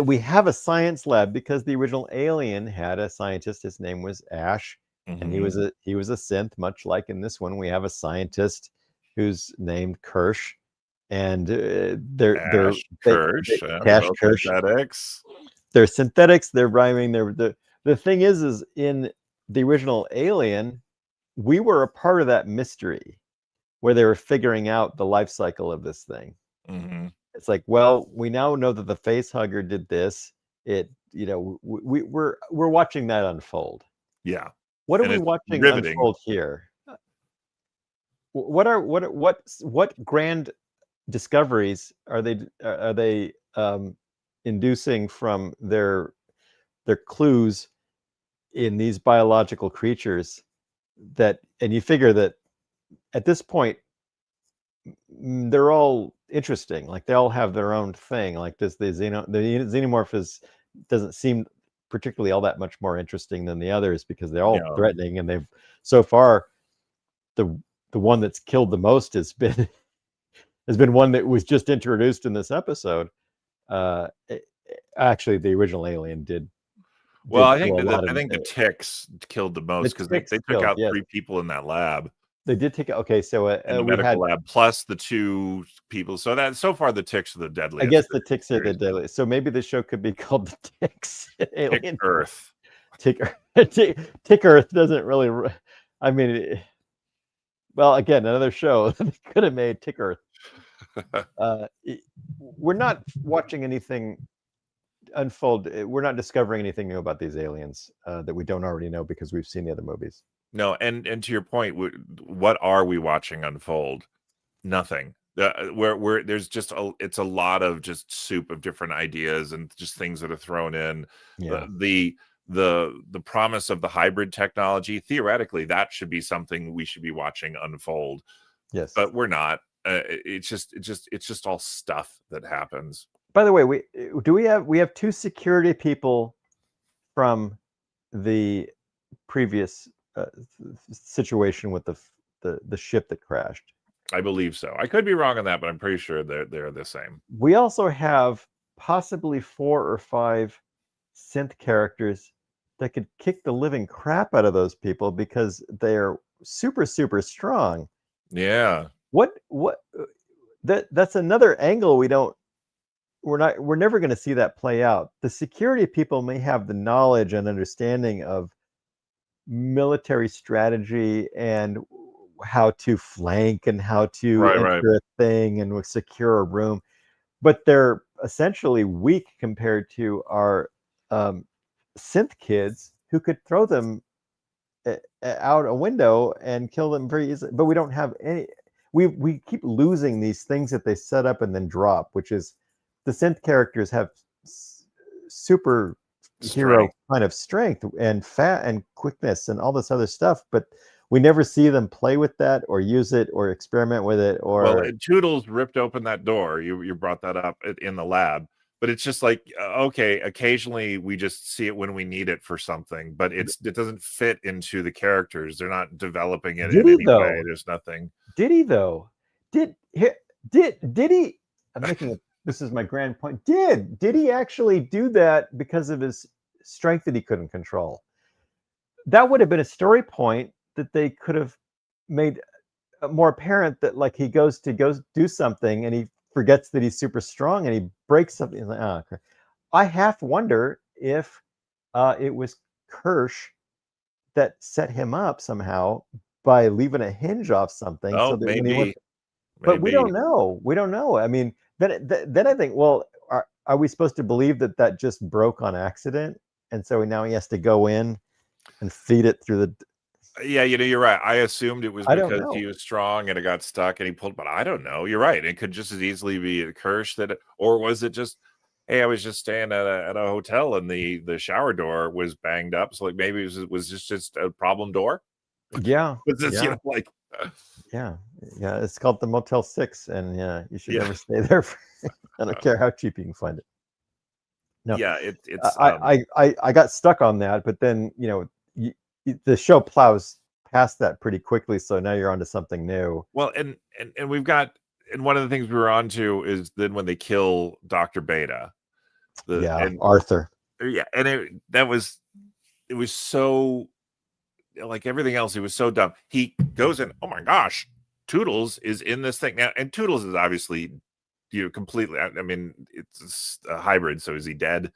we have a science lab because the original Alien had a scientist. His name was Ash, and he was a synth, much like in this one. We have a scientist who's named Kirsch, and Ash, Kirsch, Cash both Kirsch. synthetics. They're synthetics. They're rhyming. The thing is in the original Alien, we were a part of that mystery where they were figuring out the life cycle of this thing. It's like, well, we now know that the face hugger did this. We're watching that unfold. Yeah. What are we watching unfold here? What grand discoveries are they inducing from their clues in these biological creatures and you figure that at this point they're all interesting, like they all have their own thing. Like the xenomorph doesn't seem particularly all that much more interesting than the others because they're all threatening, and they've so far the one that's killed the most has been one that was just introduced in this episode. Actually, the original Alien did. Well, I think the ticks killed the most because they took out 3 people in that lab. They did take okay. So in the medical lab, plus the 2 people. So far the ticks are the deadliest. I guess the ticks are the deadliest. So maybe the show could be called the Ticks. Tick Earth. Tick Earth doesn't really. I mean, well, again, another show they could have made Tick Earth. We're not watching anything unfold. We're not discovering anything new about these aliens that we don't already know because we've seen the other movies. No, and to your point, what are we watching unfold? Nothing. Where there's just it's a lot of just soup of different ideas and just things that are thrown in. Yeah. The promise of the hybrid technology, theoretically, that should be something we should be watching unfold. Yes, but we're not. It's just all stuff that happens. By the way, we have 2 security people from the previous situation with the ship that crashed. I believe so. I could be wrong on that, but I'm pretty sure they're the same. We also have possibly 4 or 5 synth characters that could kick the living crap out of those people because they're super, super strong. Yeah. That's another angle we're never going to see that play out. The security people may have the knowledge and understanding of military strategy and how to flank and how to enter a thing and secure a room, but they're essentially weak compared to our synth kids who could throw them out a window and kill them very easily. But we don't have any. We keep losing these things that they set up and then drop, which is the synth characters have super hero kind of strength and fat and quickness and all this other stuff, but we never see them play with that or use it or experiment with it. Toodles ripped open that door. You brought that up in the lab, but it's just like okay, occasionally we just see it when we need it for something, but it doesn't fit into the characters. They're not developing it in any way. There's nothing. Did he though? Did he? I'm making it. This is my grand point. Did he actually do that because of his strength that he couldn't control? That would have been a story point that they could have made more apparent, that like he goes to do something and he forgets that he's super strong and he breaks something. He's like, oh, okay. I half wonder if it was Kirsch that set him up somehow by leaving a hinge off something. Oh, so that maybe. But we don't know. We don't know. I mean, then I think, well, are we supposed to believe that just broke on accident, and so now he has to go in and feed it through the? Yeah, you're right. I assumed it was because he was strong and it got stuck and he pulled, but I don't know. You're right. It could just as easily be a Kirsch or was it just, hey, I was just staying at a hotel and the shower door was banged up, so like maybe it was just a problem door. Yeah, yeah. Yeah, it's called the Motel 6, and yeah, you should never stay there. I don't care how cheap you can find it. No, yeah, it's. I got stuck on that, but then the show plows past that pretty quickly, so now you're onto something new. Well, and we've got and one of the things we were on to is then when they kill Dr. Beta, and Arthur. Yeah, and it was so, like everything else, it was so dumb. He goes in, oh my gosh, Toodles is in this thing now, and Toodles is obviously, completely. I mean, it's a hybrid, so is he dead?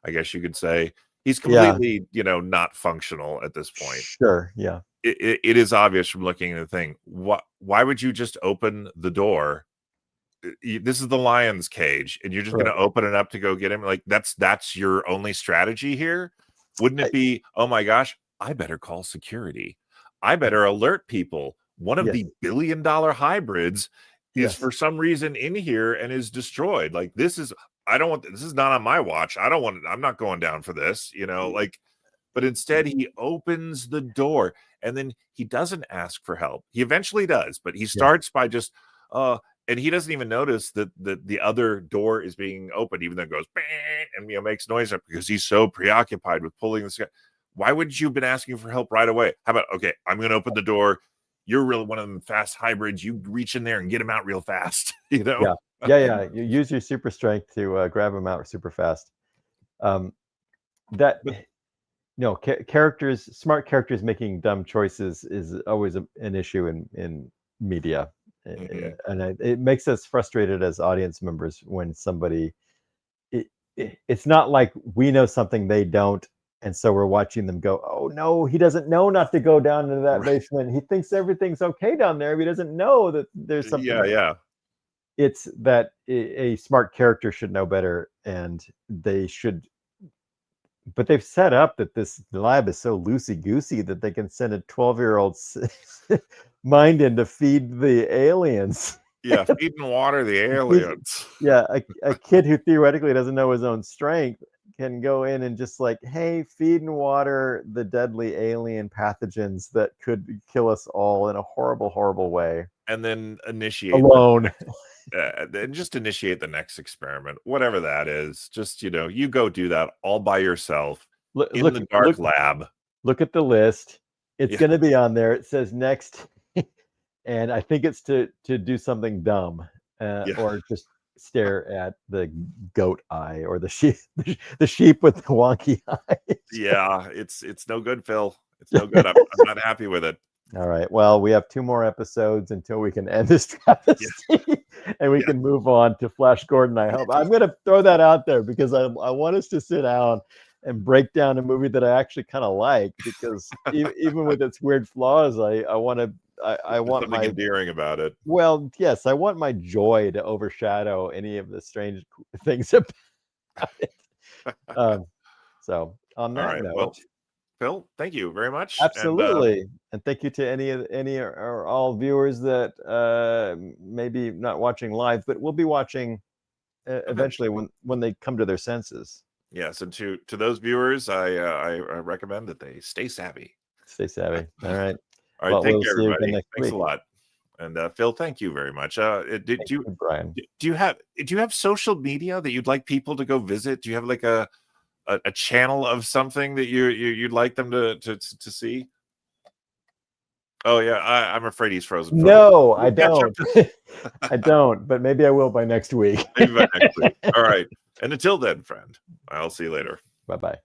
I guess you could say he's completely, not functional at this point. Sure, yeah. It is obvious from looking at the thing. Why would you just open the door? This is the lion's cage, and you're just going to open it up to go get him? Like that's your only strategy here? Wouldn't it be, oh my gosh, I better call security. I better alert people. One of the billion-dollar hybrids is for some reason in here and is destroyed. Like this is not on my watch. I'm not going down for this, but instead he opens the door, and then he doesn't ask for help. He eventually does, but he starts by just, and he doesn't even notice that the other door is being opened, even though it goes bang, and makes noise up because he's so preoccupied with pulling this guy. Why would you have been asking for help right away? How about, okay, I'm going to open the door. You're really one of them fast hybrids. You reach in there and get him out real fast. Yeah. You use your super strength to grab him out super fast. Smart characters making dumb choices is always an issue in media. And it makes us frustrated as audience members when somebody, it's not like we know something they don't, and so we're watching them go, oh no, he doesn't know not to go down into that basement. He thinks everything's okay down there. He doesn't know that there's something. It's that a smart character should know better, and they should. But they've set up that this lab is so loosey-goosey that they can send a 12-year-old mind in to feed the aliens. Yeah, feed and water the aliens. A kid who theoretically doesn't know his own strength can go in and just like, hey, feed and water the deadly alien pathogens that could kill us all in a horrible, horrible way. And then initiate alone. And just initiate the next experiment, whatever that is. Just, you go do that all by yourself in the dark lab. Look at the list. It's going to be on there. It says next. And I think it's to do something dumb or just stare at the goat eye or the sheep with the wonky eyes. Yeah, it's no good, Phil. It's no good. I'm not happy with it. All right. Well, we have 2 more episodes until we can end this travesty and we can move on to Flash Gordon. I hope. I'm going to throw that out there because I want us to sit down and break down a movie that I actually kind of like, because even with its weird flaws, I want something endearing about it. Well, yes, I want my joy to overshadow any of the strange things about it. So on that note, well, Phil, thank you very much. Absolutely, and thank you to any or all viewers that maybe not watching live, but will be watching eventually when they come to their senses. Yes, and to those viewers, I recommend that they stay savvy. Stay savvy. All right. All right, take care, everybody. Thanks a lot. And Phil, thank you very much. Brian? Do you have social media that you'd like people to go visit? Do you have like a channel of something that you'd like them to see? Oh yeah, I'm afraid he's frozen. No, I don't. I don't, but maybe I will by next week. Maybe by next week. All right. And until then, friend, I'll see you later. Bye-bye.